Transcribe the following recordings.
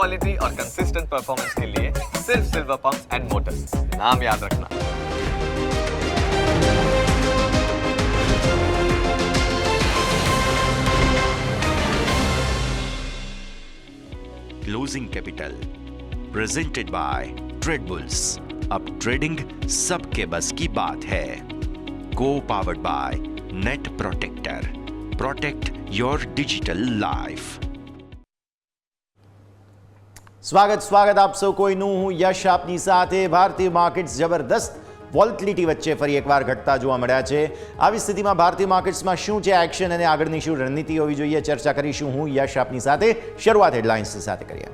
Quality और consistent performance के लिए सिर्फ सिल्वर पंप्स एंड मोटर्स, नाम याद रखना। Closing capital presented by trade bulls. अब ट्रेडिंग सबके बस की बात है। को powered by net protector. Protect your digital life. સ્વાગત આપ સૌ કોઈનું। હું યશ આપની સાથે। ભારતીય માર્કેટ્સ જબરદસ્ત વોલેટિલિટી વચ્ચે ફરી એકવાર ઘટતા જોવા મળ્યા છે। આવી સ્થિતિમાં ભારતીય માર્કેટ્સમાં શું છે એક્શન અને આગળની શું રણનીતિ હોવી જોઈએ, ચર્ચા કરીશું। હું યશ આપની સાથે। શરૂઆત હેડલાઇન્સ સાથે કરીએ।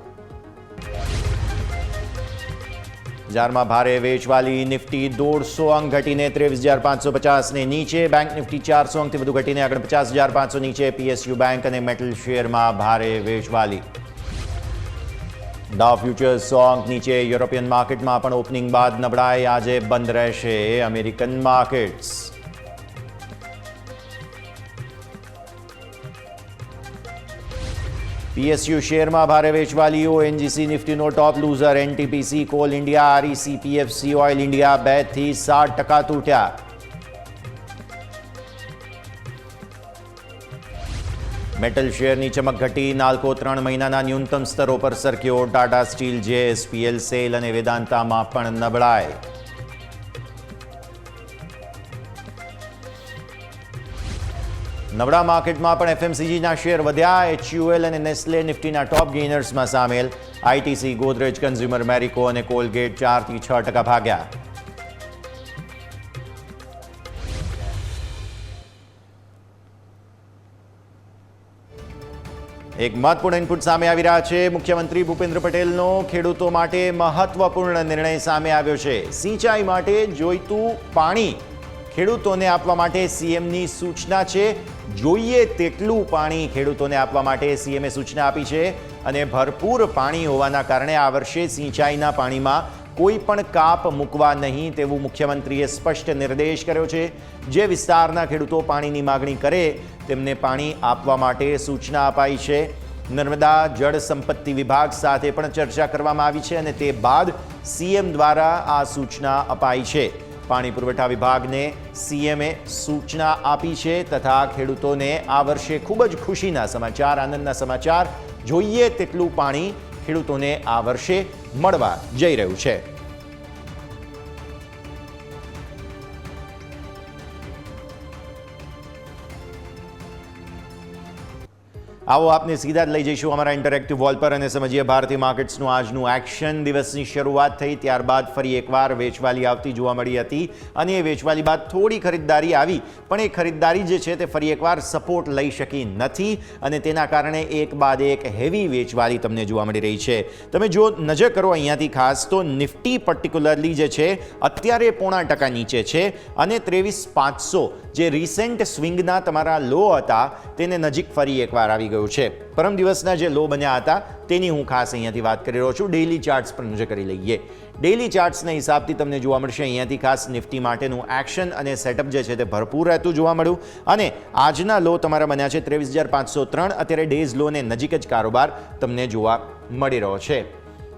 બજારમાં ભારે વેચવાલી। નિફ્ટી 150 અંક ઘટીને 23,550 ને નીચે। બેંક નિફ્ટી 400 અંકથી વધુ ઘટીને આગળ 50,500 નીચે। પીએસયુ બેંક અને મેટલ શેરમાં ભારે વેચવાલી। डाउ फ्यूचर्स 100 अंक नीचे। यूरोपियन मार्केट में पण ओपनिंग बाद नबळाई। आज बंद रहेशे अमेरिकन मार्केट्स। पीएसयू शेर में भारे वेचवाली। ओएनजीसी निफ्टी नो top loser. NTPC, Coal India, REC, PFC, Oil India 2 થી 7% तूट्या। मेटल शेर की चमक घटी। नाल्को 3 महीना न्यूनतम स्तरों पर सरक्यो। टाटा स्टील, जेएसपीएल, सेल और वेदांता में पण नबळाई। नबळा मार्केट में पण एफएमसीजी शेर वध्या। एचयूएल और नेस्ले निफ्टी टॉप गेनर्स में सामेल। आईटीसी, गोदरेज कंज्यूमर, मैरिको और कोलगेट 4 થી 6% भाग्या। एक महत्वपूर्ण इनपुट सामे आवी रह्या छे। मुख्यमंत्री भूपेन्द्र पटेलनो खेडूतो माटे महत्वपूर्ण निर्णय सामे आव्यो छे। सिंचाई माटे जोईतुं पाणी खेडूतोने आपवा माटे सीएमनी सूचना छे। जोईए तेटलुं पाणी खेडूतोने आपवा माटे सीएमए सूचना आपी छे अने भरपूर पाणी होवाना कारणे आ वर्षे सिंचाईना पाणीमां कोई पण काप मूकवा नहीं तेवुं मुख्यमंत्रीए स्पष्ट निर्देश कर्यो छे। जे विस्ताરના ખેડૂતો પાણીની માગણી કરે તેમને પાણી આપવા માટે સૂચના અપાઈ છે। નર્મદા જળ સંપત્તિ વિભાગ સાથે પણ ચર્ચા કરવામાં આવી છે અને તે બાદ સીએમ દ્વારા આ સૂચના અપાઈ છે। પાણી પુરવઠા વિભાગને સીએમએ સૂચના આપી છે તથા ખેડૂતોને આ વર્ષે ખૂબ જ ખુશીના સમાચાર, આનંદના સમાચાર, જોઈએ તેટલું પાણી ખેડૂતોને આ વર્ષે મળવા જઈ રહ્યું છે। आओ आपने सीधा लई जईशुं अमरा इंटरेक्टिव वॉल पर अने समझीए भारतीय मार्केट्सनुं आजनुं एक्शन। दिवसनी शरूआत थई त्यारबाद फरी एकवार वेचवाली आवती जोवा मळी हती अने ए वेचवाली बाद थोड़ी खरीददारी आवी पण ए खरीददारी जे छे ते फरी एकवार सपोर्ट लई शकी नथी अने तेना कारणे एक बाद एक हेवी वेचवाली तमने जोवा मळी रही छे। तमे जो नजर करो अहींयाथी खास तो निफ्टी पर्टिक्युलरली जे छे अत्यारे 0.5% नीचे छे अने 23,500 जे रिसेंट स्विंगना तमारा लो हता तेने नजीक फरी एकवार आवी गयो छे। परम दिवसना जे लो बन्या हता तेनी हूँ खास अहींयाथी वात करी रह्यो छुं। डेली चार्ट्स पर नजर करी लईए। डेली चार्ट्सना हिसाबथी तमने जोवा मळशे अहींयाथी खास निफ्टी माटेनुं एक्शन अने सेटअप जे छे ते भरपूर रहतुं जोवा मळ्युं अने आजना लो तमारा बन्या छे 23,503। अत्यारे डेज लो ने नजीक ज कारोबार तमने जोवा मळी रह्यो छे।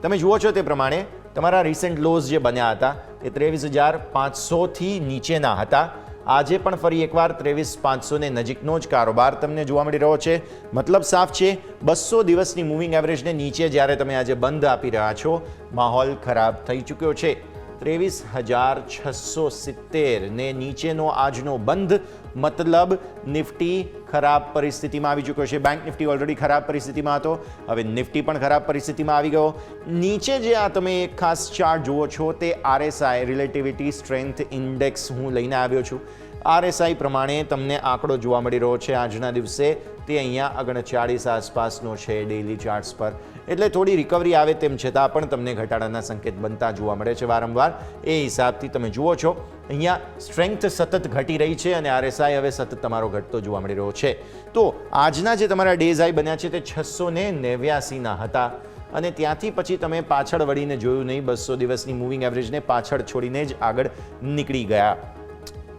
तमे जुओ छो ते प्रमाणे तमारा रिसेंट लोज जे बन्या हता ते 23,500 थी नीचेना हता। આજે પણ ફરી એકવાર 23,500 ને નજીકનો જ કારોબાર તમને જોવા મળી રહ્યો છે। મતલબ સાફ છે, 200 દિવસની મૂવિંગ એવરેજને નીચે જ્યારે તમે આજે બંધ આપી રહ્યા છો, માહોલ ખરાબ થઈ ચૂક્યો છે। 23,670 ને નીચેનો આજનો બંધ मतलब निफ्टी खराब परिस्थिति में आई चुक्यो छे। बैंक निफ्टी ऑलरेडी खराब परिस्थिति में हतो, हवे निफ्टी पण खराब परिस्थिति में आई गयो। नीचे जे आ तमे एक खास चार्ट जुओ छो ते आरएसआई रिलेटिविटी स्ट्रेंथ इंडेक्स हूँ लईने आव्यो छुं। आरएसआई प्रमाणे तमने आंकड़ो जोवा मळी रह्यो छे આજના દિવસે તે અહીંયા 39 આસપાસનો છે ડેલી ચાર્ટ્સ પર। એટલે થોડી રિકવરી આવે તેમ છતાં પણ તમને ઘટાડાના સંકેત બનતા જોવા મળે છે વારંવાર। એ હિસાબથી તમે જુઓ છો અહીંયા સ્ટ્રેન્થ સતત ઘટી રહી છે અને આરએસઆઈ હવે સતત તમારો ઘટતો જોવા મળી રહ્યો છે। તો આજના જે તમારા ડેઝ હાઈ બન્યા છે તે 689ના હતા અને ત્યાંથી પછી તમે પાછળ વળીને જોયું નહીં, 200 દિવસની મૂવિંગ એવરેજને પાછળ છોડીને જ આગળ નીકળી ગયા।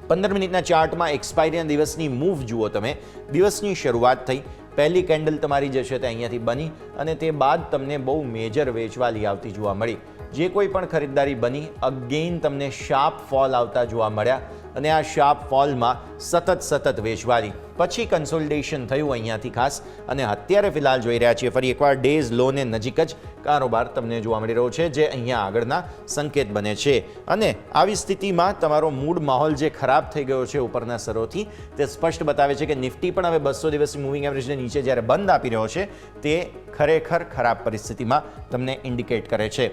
15 મિનિટના ચાર્ટમાં એક્સપાયરીના દિવસની મૂવ જુઓ તમે। દિવસની શરૂઆત થઈ પહેલી કેન્ડલ તમારી જે છે તે અહીંયાથી બની અને તે બાદ તમને બહુ મેજર વેચવાલી આવતી જોવા મળી. જે કોઈ પણ ખરીદદારી બની અગેન તમને શાર્પ ફોલ આવતા જોવા મળ્યા અને આ શાર્પ ફોલમાં સતત વેચવાલી પછી કન્સોલિડેશન થયું અહીંયાથી ખાસ અને અત્યારે ફિલહાલ જોઈ રહ્યા છીએ ફરી એકવાર ડેઝ લોને નજીક જ કારોબાર તમને જોવા મળી રહ્યો છે જે અહીંયા આગળના સંકેત બને છે. અને આવી સ્થિતિમાં તમારો મૂડ માહોલ જે ખરાબ થઈ ગયો છે ઉપરના સ્તરોથી તે સ્પષ્ટ બતાવે છે કે નિફ્ટી પણ હવે 200 દિવસની મૂવિંગ એવરેજને નીચે જ્યારે બંધ આપી રહ્યો છે તે ખરેખર ખરાબ પરિસ્થિતિમાં તમને ઇન્ડિકેટ કરે છે.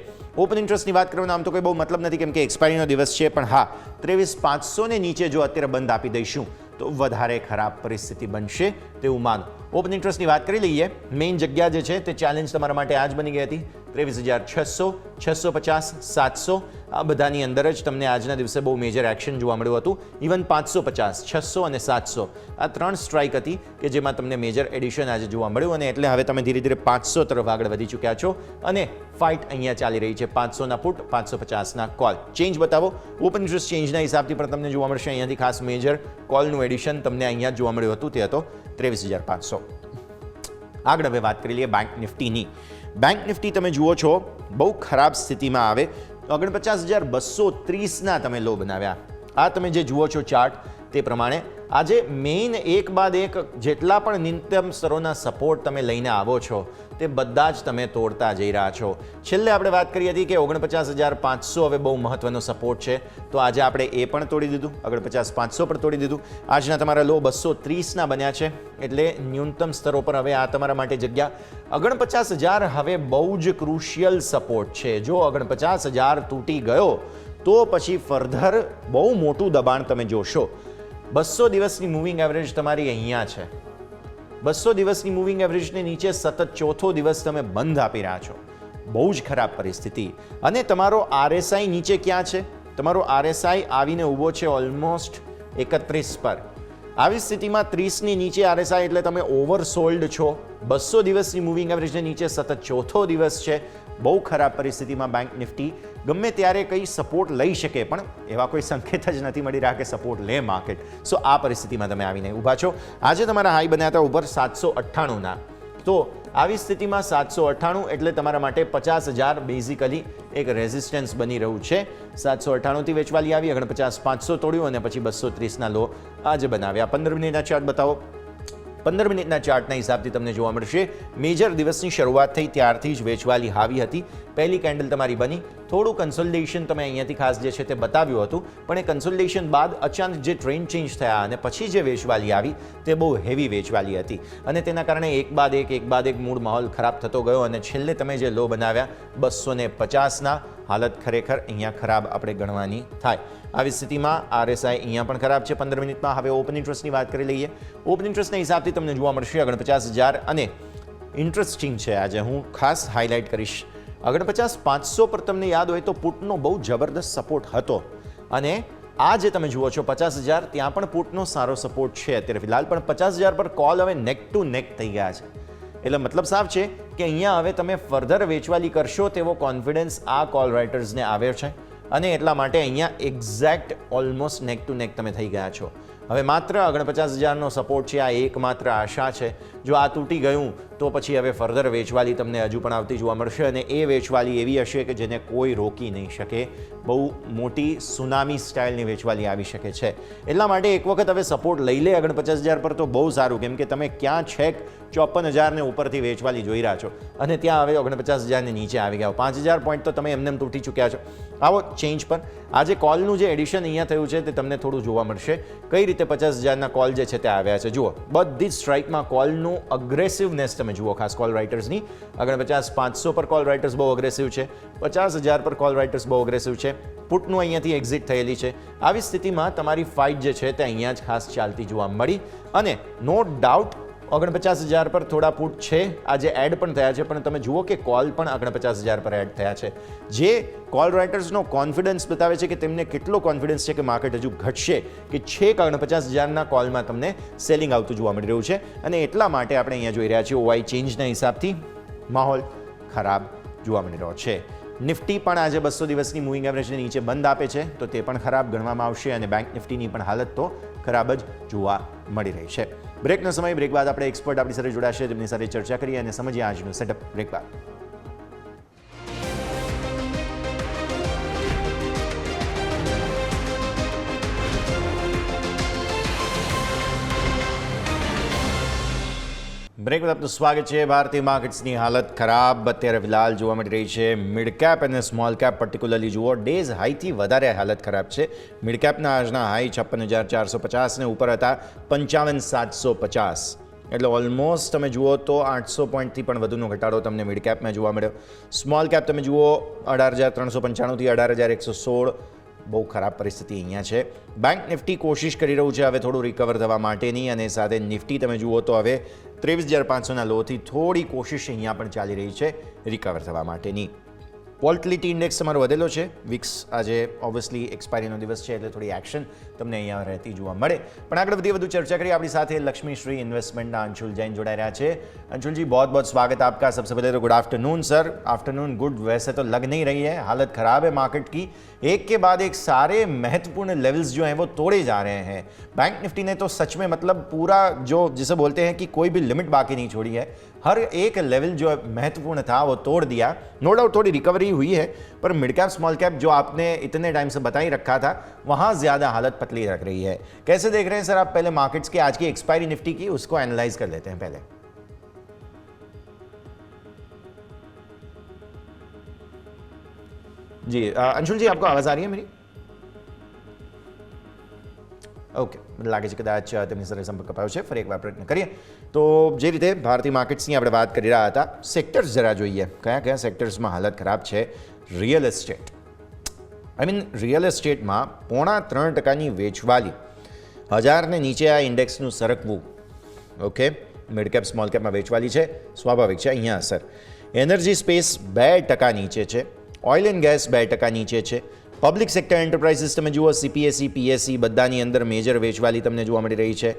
ઓપન ઇન્ટરેસ્ટની વાત કરવાનો આમ તો કોઈ બહુ મતલબ નથી કેમ કે એક્સપાયરીનો દિવસ છે, પણ હા 23,500 ને નીચે જો અત્યારે બંધ આપી દઈશું તો વધારે ખરાબ પરિસ્થિતિ બનશે તેવું માનો. ઓપન ઇન્ટરેસ્ટની વાત કરી લઈએ. મેઇન જગ્યા જે છે તે ચેલેન્જ તમારા માટે આ જ બની ગઈ હતી 23,600, 650, 700 આ બધાની અંદર જ તમને આજના દિવસે બહુ મેજર એક્શન જોવા મળ્યું હતું. ઇવન 550, 600 અને 700 આ 3 સ્ટ્રાઇક હતી કે જેમાં તમને મેજર એડિશન આજે જોવા મળ્યું અને એટલે હવે તમે ધીરે ધીરે 500 તરફ આગળ વધી ચૂક્યા છો અને ફાઇટ અહીંયા ચાલી રહી છે 500ના પુટ, 550ના કોલ. ચેન્જ બતાવો. ઓપન ઇન્ટરેસ્ટ ચેન્જના હિસાબથી પણ તમને જોવા મળશે અહીંયાથી ખાસ મેજર કોલનું એડિશન તમને અહીંયા જોવા મળ્યું હતું તે હતો 23,500. આગળ હવે વાત કરી લઈએ બેંક નિફ્ટીની. બેંક નિફ્ટી તમે જુઓ છો બહુ ખરાબ સ્થિતિમાં આવે 49,230ના તમે લો બનાવ્યા. આ તમે જે જુઓ છો ચાર્ટ તે પ્રમાણે આજે મેઇન એક બાદ એક જેટલા પણ ન્યૂનતમ સ્તરોના સપોર્ટ તમે લઈને આવો છો તે બધા જ તમે તોડતા જઈ રહ્યા છો. છેલ્લે આપણે વાત કરી હતી કે 49,500 હવે બહુ મહત્વનો સપોર્ટ છે તો આજે આપણે એ પણ તોડી દીધું, 49,500 પણ તોડી દીધું. આજના તમારા લો 230ના બન્યા છે એટલે ન્યૂનતમ સ્તરો પર હવે આ તમારા માટે જગ્યા. 49,000 હવે બહુ જ ક્રુશિયલ સપોર્ટ છે. જો 49,000 તૂટી ગયો તો પછી ફર્ધર બહુ મોટું દબાણ તમે જોશો. 200 દિવસની મૂવિંગ એવરેજ તમારી અહીંયા છે. 200 દિવસની મૂવિંગ એવરેજને નીચે સતત ચોથો દિવસ તમે બંધ આપી રહ્યા છો. બહુ જ ખરાબ પરિસ્થિતિ. અને તમારો RSI નીચે ક્યાં છે? તમારો RSI આવીને ઊભો છે ઓલમોસ્ટ 31 પર. આવી સ્થિતિમાં 30ની નીચે RSI એટલે તમે ઓવરસોલ્ડ છો. 200 દિવસની મૂવિંગ એવરેજને નીચે સતત ચોથો દિવસ છે. બહુ ખરાબ પરિસ્થિતિમાં બેંક નિફ્ટી ગમે ત્યારે કંઈ સપોર્ટ લઈ શકે પણ એવા કોઈ સંકેત જ નથી મળી રહ્યા કે સપોર્ટ લે માર્કેટ. સો આ પરિસ્થિતિમાં તમે આવીને ઊભા છો. આજે તમારા હાઈ બન્યા હતા ઉપર 798ના. તો આવી સ્થિતિમાં 798 એટલે તમારા માટે 50,000 બેઝિકલી એક રેઝિસ્ટન્સ બની રહ્યું છે. 798થી વેચવાલી આવી 49,500 તોડ્યું અને પછી 230ના લો આજે બનાવ્યા. 15 મિનિટના ચાર્ટ બતાવો. 15 મિનિટના ચાર્ટના હિસાબથી તમને જોવા મળશે મેજર દિવસની શરૂઆત થઈ ત્યારથી જ વેચવાલી હાવી હતી. પહેલી કેન્ડલ તમારી બની, થોડું કન્સોલિડેશન તમે અહીંયાથી ખાસ જે છે તે બતાવ્યું હતું પણ એ કન્સોલિડેશન બાદ અચાનક જે ટ્રેન્ડ ચેન્જ થયા અને પછી જે વેચવાલી આવી તે બહુ હેવી વેચવાલી હતી અને તેના કારણે એક બાદ એક મૂડ માહોલ ખરાબ થતો ગયો અને છેલ્લે તમે જે લો બનાવ્યા 250ના હાલત ખરેખર અહીંયા ખરાબ આપણે ગણવાની થાય. આવી સ્થિતિમાં RSI અહીંયા પણ ખરાબ છે 15 મિનિટમાં. હવે ઓપન ઇન્ટરેસ્ટની વાત કરી લઈએ. ઓપન ઇન્ટરેસ્ટના હિસાબથી તમને જોવા મળશે 49,000 અને ઇન્ટરેસ્ટિંગ છે આજે હું ખાસ હાઇલાઇટ કરીશ 49,500 પર તમને યાદ હોય તો પુટનો બહુ જબરદસ્ત સપોર્ટ હતો અને આ જે તમે જુઓ છો 50,000 ત્યાં પણ પુટનો સારો સપોર્ટ છે અત્યારે ફિલહાલ, પણ 50,000 પર કોલ હવે નેક ટુ નેક થઈ ગયા છે. એટલે મતલબ સાફ છે કે અહીંયા હવે તમે ફર્ધર વેચવાલી કરશો તેવો કોન્ફિડન્સ આ કોલ રાઇટર્સને આવ્યો છે અને એટલા માટે અહીંયા એક્ઝેક્ટ ઓલમોસ્ટ નેક ટુ નેક તમે થઈ ગયા છો. હવે માત્ર 49,000નો સપોર્ટ છે, આ એકમાત્ર આશા છે. જો આ તૂટી ગયું તો પછી હવે ફર્ધર વેચવાલી તમને હજુ પણ આવતી જોવા મળશે અને એ વેચવાલી એવી હશે કે જેને કોઈ રોકી નહીં શકે. બહુ મોટી સુનામી સ્ટાઇલની વેચવાલી આવી શકે છે. એટલા માટે એક વખત હવે સપોર્ટ લઈ લે 49,000 પર તો બહુ સારું, કેમ કે તમે ક્યાં છેક 54,000ને ઉપરથી વેચવાલી જોઈ રહ્યા છો અને ત્યાં હવે 49,000ને નીચે આવી ગયા. 5,000 પોઈન્ટ તો તમે એમને તૂટી ચૂક્યા છો. આવો ચેન્જ પર આજે કોલનું જે એડિશન અહીંયા થયું છે તે તમને થોડું જોવા મળશે કઈ રીતે 50,000ના કોલ જે છે તે આવ્યા છે. જુઓ બધી જ સ્ટ્રાઇકમાં કોલનું અગ્રેસિવનેસ તમે જુઓ, ખાસ કોલ રાઇટર્સની. 49,500 પર કોલ રાઇટર્સ બહુ અગ્રેસિવ છે, 50,000 પર કોલ રાઇટર્સ બહુ અગ્રેસિવ છે. પુટનું અહીંયાથી એક્ઝિટ થયેલી છે. આવી સ્થિતિમાં તમારી ફાઇટ જે છે તે અહીંયા જ ખાસ ચાલતી જોવા મળી અને નો ડાઉટ 49,000 પર થોડા પુટ છે, આજે એડ પણ થયા છે, પણ તમે જુઓ કે કોલ પણ 49,000 પર એડ થયા છે, જે કોલ રાઇટર્સનો કોન્ફિડન્સ બતાવે છે કે તેમને કેટલો કોન્ફિડન્સ છે કે માર્કેટ હજુ ઘટશે, કે છેક 49,000ના કોલમાં તમને સેલિંગ આવતું જોવા મળી રહ્યું છે. અને એટલા માટે આપણે અહીંયા જોઈ રહ્યા છીએ OI ચેન્જના હિસાબથી માહોલ ખરાબ જોવા મળી રહ્યો છે. નિફ્ટી પણ આજે 200 દિવસની મૂવિંગ એવરેજને નીચે બંધ આપે છે તો તે પણ ખરાબ ગણવામાં આવશે અને બેંક નિફ્ટીની પણ હાલત તો ખરાબ જ જોવા મળી રહી છે. બ્રેકનો સમય. બ્રેક બાદ આપણે એક્સપર્ટ આપણી સાથે જોડાશે, તેમની સાથે ચર્ચા કરીએ અને સમજીએ આજનું સેટઅપ. બ્રેક બાદ. બ્રેક બાદ આપનું સ્વાગત છે. ભારતીય માર્કેટ્સની હાલત ખરાબ અત્યારે ફિલહાલ જોવા મળી રહી છે. મિડ કેપ અને સ્મોલ કેપ પર્ટિક્યુલરલી જુઓ, ડેઝ હાઈથી વધારે હાલત ખરાબ છે. મિડ કેપના આજના હાઈ 56,450 ને ઉપર હતા 55,750, એટલે ઓલમોસ્ટ તમે જુઓ તો 800 પોઈન્ટથી પણ વધુનો ઘટાડો તમને મિડ કેપમાં જોવા મળ્યો. સ્મોલ કેપ તમે જુઓ 18,395થી 18,116, બહુ ખરાબ પરિસ્થિતિ અહીંયા છે. બેંક નિફ્ટી કોશિશ કરી રહ્યું છે હવે થોડું રિકવર થવા માટેની, અને સાથે નિફ્ટી તમે જુઓ તો હવે 23,500ના લોથી થોડી કોશિશ અહીંયા પણ ચાલી રહી છે રિકવર થવા માટેની. વોલ્ટિલિટી ઇન્ડેક્સ તમારો વધેલો છે. વિક્સ આજે ઓબ્વિયસલી એક્સપાયરીનો દિવસ છે એટલે થોડી એક્શન તમને અહીંયા રહેતી જોવા મળે. પણ આગળ વધુ चर्चा करिए. આપણી સાથે લક્ષ્મીશ્રી ઇન્વેસ્ટમેન્ટના અંશુલ જૈન જોડાઈ રહ્યા છે. अंशुल जी, बहुत बहुत स्वागत है आपका. सबसे पहले तो good afternoon sir. Afternoon good वैसे तो लग नहीं रही है, हालत ख़राब है मार्केट की. एक के बाद एक सारे महत्वपूर्ण लेवल्स जो हैं वो तोड़े जा रहे हैं. बैंक निफ्टी ने तो सच में मतलब पूरा जो जिसे बोलते हैं कि कोई भी लिमिट बाकी नहीं छोड़ी है. हर एक लेवल जो महत्वपूर्ण था वो तोड़ दिया. नो डाउट थोड़ी रिकवरी हुई है, पर मिड कैप स्मॉल कैप जो आपने इतने टाइम से बता ही रखा था वहाँ ज़्यादा हालत पतली रख रही है. कैसे देख रहे हैं सर आप पहले मार्केट्स की आज की एक्सपायरी निफ्टी की, उसको एनालाइज कर लेते हैं पहले. जी अंशुल जी, आपको आवाज़ आ रही है मेरी? ઓકે, મને લાગે છે કદાચ તેમની સાથે સંપર્ક અપાયો છે. ફરી એકવાર પ્રયત્ન કરીએ. તો જે રીતે ભારતીય માર્કેટ્સની આપણે વાત કરી રહ્યા હતા, સેક્ટર્સ જરા જોઈએ કયા કયા સેક્ટર્સમાં હાલત ખરાબ છે. Real estate, I mean real એસ્ટેટમાં 3.5% વેચવાલી, 1000ને નીચે આ ઇન્ડેક્સનું સરકવું. ઓકે, મિડ કેપ સ્મોલ કેપમાં વેચવાલી છે, સ્વાભાવિક છે અહીંયા અસર. એનર્જી સ્પેસ 2% નીચે છે. ઓઇલ એન્ડ ગેસ 2% નીચે છે. પબ્લિક સેક્ટર એન્ટરપ્રાઇઝીસ તમે જુઓ, CPSE, PSE બધાની અંદર મેજર વેચવાલી તમને જોવા મળી રહી છે.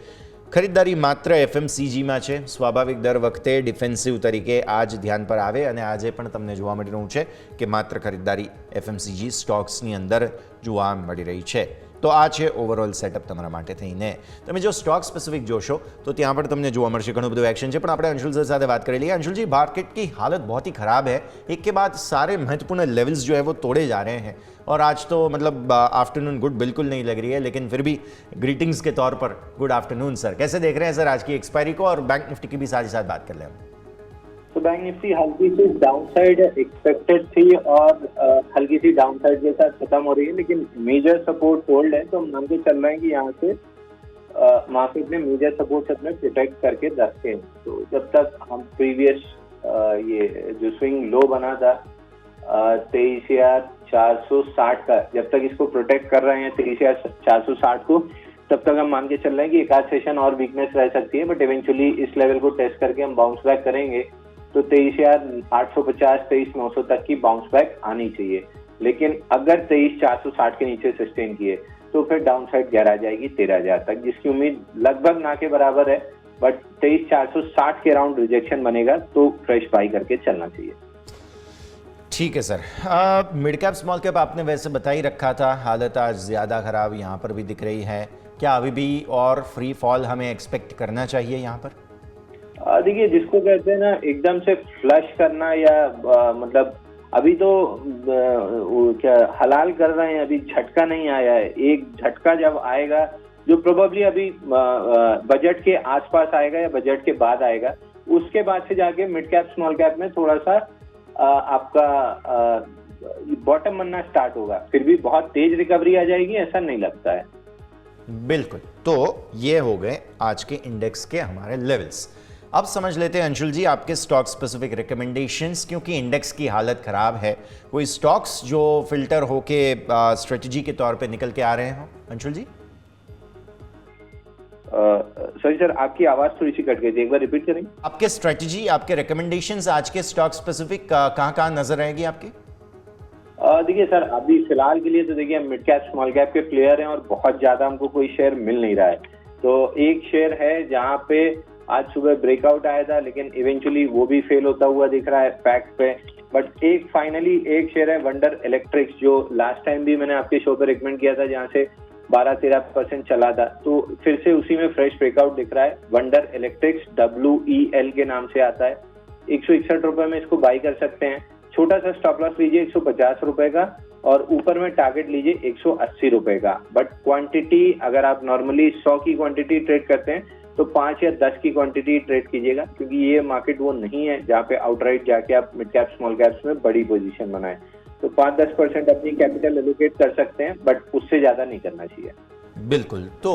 ખરીદદારી માત્ર FMCGમાં છે. સ્વાભાવિક દર વખતે ડિફેન્સિવ તરીકે આ જ ધ્યાન પર આવે, અને આજે પણ તમને જોવા મળી રહ્યું છે કે માત્ર ખરીદદારી FMCG સ્ટોક્સની અંદર જોવા મળી રહી છે. તો આ છે ઓવરઓલ સેટઅપ તમારા માટે થઈને. તમે જો સ્ટોક સ્પેસિફિક જોશો તો ત્યાં પણ તમને જોવા મળશે ઘણું બધું एक्शन છે. પણ આપણે अंशुल सर સાથે बात कर लिए. अंशुल जी, मार्केट की हालत बहुत ही ख़राब है. एक के बाद सारे महत्वपूर्ण लेवल्स जो है वो तोड़े जा रहे हैं. और आज तो मतलब आफ्टरनून गुड बिल्कुल नहीं लग रही है, लेकिन फिर भी ग्रीटिंग्स के तौर पर गुड आफ्टरनून सर. कैसे देख रहे हैं सर आज की एक्सपायरी को, और बैंक निफ्टी की भी साथ ही साथ बात कर लें हम. तो बैंक निफ्टी हल्की सी डाउनसाइड एक्सपेक्टेड थी और हल्की सी डाउनसाइड के साथ खत्म हो रही है, लेकिन मेजर सपोर्ट होल्ड है. तो हम मान के चल रहे हैं कि यहाँ से मार्केट में मेजर सपोर्ट अपने प्रोटेक्ट करके रखते हैं. तो जब तक हम प्रीवियस ये जो स्विंग लो बना था 23,460 का, जब तक इसको प्रोटेक्ट कर रहे हैं 23,460 को, तब तक हम मान के चल रहे हैं कि एक आध सेशन और वीकनेस रह सकती है. बट इवेंचुअली इस लेवल को टेस्ट करके हम बाउंस बैक करेंगे. तो 23,850, 23,900 तक की बाउंस बैक आनी चाहिए. लेकिन अगर 23,460 के नीचे सस्टेन किए तो फिर डाउन साइड गिर आ जाएगी 13,000 तक, जिसकी उम्मीद लगभग ना के बराबर है. बट 23,460 के अराउंड रिजेक्शन बनेगा तो फ्रेश बाई करके चलना चाहिए. ठीक है sir. Mid cap small cap आपने वैसे बता ही रखा था, हालत आज ज़्यादा ख़राब यहाँ पर भी दिख रही है. क्या अभी भी और फ्री फॉल हमें एक्सपेक्ट करना चाहिए यहाँ पर? देखिए, जिसको कहते हैं ना एकदम से फ्लश करना या मतलब अभी तो क्या हलाल कर रहे हैं, अभी झटका नहीं आया है. एक झटका जब आएगा जो प्रोबेबली अभी बजट के आसपास आएगा या बजट के बाद आएगा, उसके बाद से जाके मिड कैप स्मॉल कैप में थोड़ा सा आपका बॉटम बनना स्टार्ट होगा. फिर भी बहुत तेज रिकवरी आ जाएगी ऐसा नहीं लगता है. बिल्कुल. तो ये हो गए आज के इंडेक्स के हमारे लेवल्स. अब समझ लेते हैं अंशुल जी आपके स्टॉक स्पेसिफिक रिकमेंडेशंस, क्योंकि इंडेक्स की हालत खराब है. कोई स्टॉक्स जो फिल्टर होके स्ट्रेटजी के तौर पे निकल के आ रहे हो अंशुल जी? सॉरी सर, आपकी आवाज थोड़ी सी कट गई थी, एक बार रिपीट करेंगे. आपके स्ट्रेटजी, आपके रिकमेंडेशंस आज के स्टॉक स्पेसिफिक कहाँ नजर आएगी आपकी? देखिए सर, अभी फिलहाल के लिए तो देखिए हम मिड कैप स्मॉल कैप के प्लेयर हैं और बहुत ज्यादा हमको कोई शेयर मिल नहीं रहा है. तो एक शेयर है जहाँ पे आज सुबह ब्रेकआउट आया था, लेकिन इवेंचुअली वो भी फेल होता हुआ दिख रहा है फैक्ट पे. बट एक फाइनली एक शेयर है वंडर इलेक्ट्रिक्स, जो लास्ट टाइम भी मैंने आपके शो पे रिकमेंड किया था, जहाँ से 12-13% चला था, तो फिर से उसी में फ्रेश ब्रेकआउट दिख रहा है। वंडर इलेक्ट्रिक्स WEL के नाम से आता है, 161 रुपए में इसको बाई कर सकते हैं। छोटा सा स्टॉप लॉस लीजिए 150 रुपए का और ऊपर में टारगेट लीजिए 180 रुपए का। बट क्वांटिटी अगर आप नॉर्मली 100 की क्वांटिटी ट्रेड करते हैं तो 5 या 10 की क्वांटिटी ट्रेड कीजिएगा, क्योंकि ये मार्केट वो नहीं है जहाँ पे आउटराइट जाके आप मिड कैप स्मॉल कैप्स में बड़ी पोजीशन बनाएं। तो 5-10% अपनी कैपिटल एलोकेट कर सकते हैं, बट उससे ज्यादा नहीं करना चाहिए। બિલકુલ, તો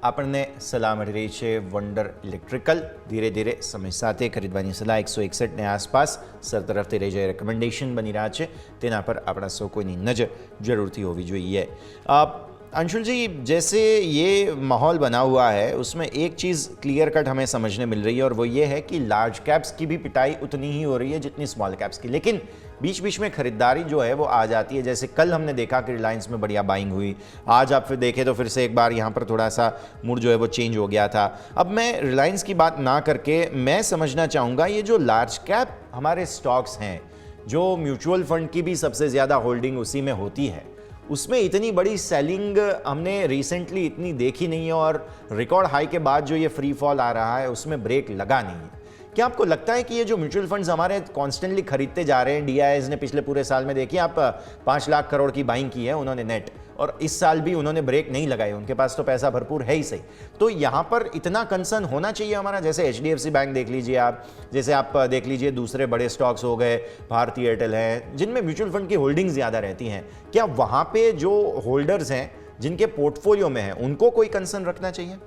આપણને સલાહ મળી રહી છે વંડર ઇલેક્ટ્રિકલ ધીરે ધીરે સમય સાથે ખરીદવાની સલાહ 161ની આસપાસ સર તરફથી રહી જાય રેકમેન્ડેશન બની રહ્યા છે, તેના પર આપણા સૌ કોઈની નજર જરૂરથી હોવી જોઈએ। अंशुल जी, जैसे ये माहौल बना हुआ है उसमें एक चीज़ क्लियर कट हमें समझने मिल रही है और वो ये है कि लार्ज कैप्स की भी पिटाई उतनी ही हो रही है जितनी स्मॉल कैप्स की, लेकिन बीच बीच में खरीदारी जो है वो आ जाती है। जैसे कल हमने देखा कि रिलायंस में बढ़िया बाइंग हुई, आज आप फिर देखें तो फिर से एक बार यहाँ पर थोड़ा सा मूड जो है वो चेंज हो गया था। अब मैं रिलायंस की बात ना करके मैं समझना चाहूँगा ये जो लार्ज कैप हमारे स्टॉक्स हैं, जो म्यूचुअल फंड की भी सबसे ज़्यादा होल्डिंग उसी में होती है, उसमें इतनी बड़ी सेलिंग हमने रिसेंटली इतनी देखी नहीं है और रिकॉर्ड हाई के बाद जो ये फ्री फॉल आ रहा है उसमें ब्रेक लगा नहीं है। क्या आपको लगता है कि ये जो म्यूचुअल फंड्स हमारे कॉन्स्टेंटली खरीदते जा रहे हैं, DIIs ने पिछले पूरे साल में देखिए आप 5 लाख करोड़ की बाइंग की है उन्होंने नेट, और इस साल भी उन्होंने ब्रेक नहीं लगाए, उनके पास तो पैसा भरपूर है ही सही, तो यहाँ पर इतना कंसर्न होना चाहिए हमारा? जैसे HDFC बैंक देख लीजिए आप, जैसे आप देख लीजिए दूसरे बड़े स्टॉक्स हो गए, भारतीय एयरटेल है, जिनमें म्यूचुअल फंड की होल्डिंग ज़्यादा रहती हैं, क्या वहाँ पे जो होल्डर्स हैं जिनके पोर्टफोलियो में है उनको कोई कंसर्न रखना चाहिए?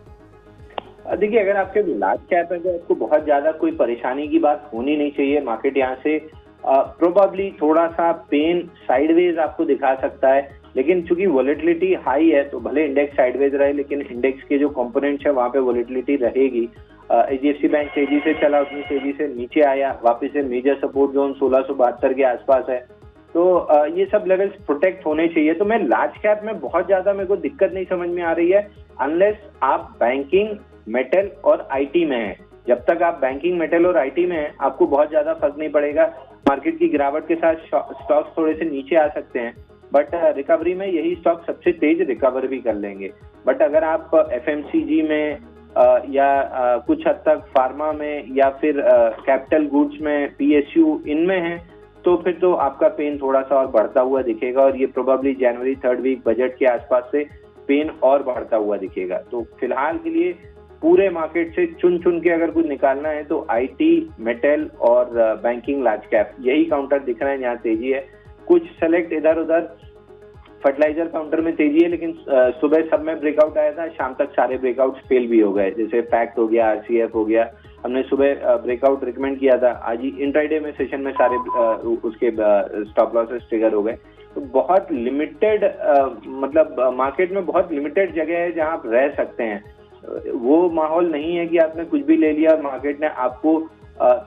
देखिए, अगर आपके लार्ज कैप है तो आपको बहुत ज्यादा कोई परेशानी की बात होनी नहीं चाहिए। मार्केट यहाँ से प्रोबेबली थोड़ा सा पेन साइडवेज आपको दिखा सकता है, लेकिन चूंकि वॉलेटिलिटी हाई है तो भले इंडेक्स साइडवेज रहे, लेकिन इंडेक्स के जो कंपोनेंट्स है वहां पे वॉलेटिलिटी रहेगी। HDFC बैंक तेजी से चला, उतनी तेजी से नीचे आया, वापस से मेजर सपोर्ट जोन 1672 के आसपास है, तो ये सब लेवल्स प्रोटेक्ट होने चाहिए। तो मैं लार्ज कैप में बहुत ज्यादा मेरे को दिक्कत नहीं समझ में आ रही है, अनलेस आप बैंकिंग, मेटल और IT में है। जब तक आप बैंकिंग, मेटल और IT में है आपको बहुत ज्यादा फर्क नहीं पड़ेगा। मार्केट की गिरावट के साथ स्टॉक्स थोड़े से नीचे आ सकते हैं, बट रिकवरी में यही स्टॉक सबसे तेज रिकवर भी कर लेंगे। बट अगर आप FMCG में या कुछ हद तक फार्मा में या फिर कैपिटल गुड्स में, PSU इनमें है, तो फिर तो आपका पेन थोड़ा सा और बढ़ता हुआ दिखेगा, और ये प्रोबेबली जनवरी 3rd वीक बजट के आसपास से पेन और बढ़ता हुआ दिखेगा। तो फिलहाल के लिए पूरे मार्केट से चुन चुन के अगर कुछ निकालना है तो IT, मेटल और बैंकिंग, लार्ज कैप, यही काउंटर दिख रहे हैं जहाँ तेजी है। कुछ सेलेक्ट इधर उधर फर्टिलाइजर काउंटर में तेजी है, लेकिन सुबह सब में ब्रेकआउट आया था, शाम तक सारे ब्रेकआउट फेल भी हो गए, जैसे फैक्ट हो गया, RCF हो गया। हमने सुबह ब्रेकआउट रिकमेंड किया था, आज ही इंट्राडे में सेशन में सारे उसके स्टॉप लॉसेस ट्रिगर हो गए। तो बहुत लिमिटेड मतलब मार्केट में बहुत लिमिटेड जगह है जहां आप रह सकते हैं। वो माहौल नहीं है कि आपने कुछ भी ले लिया और मार्केट ने आपको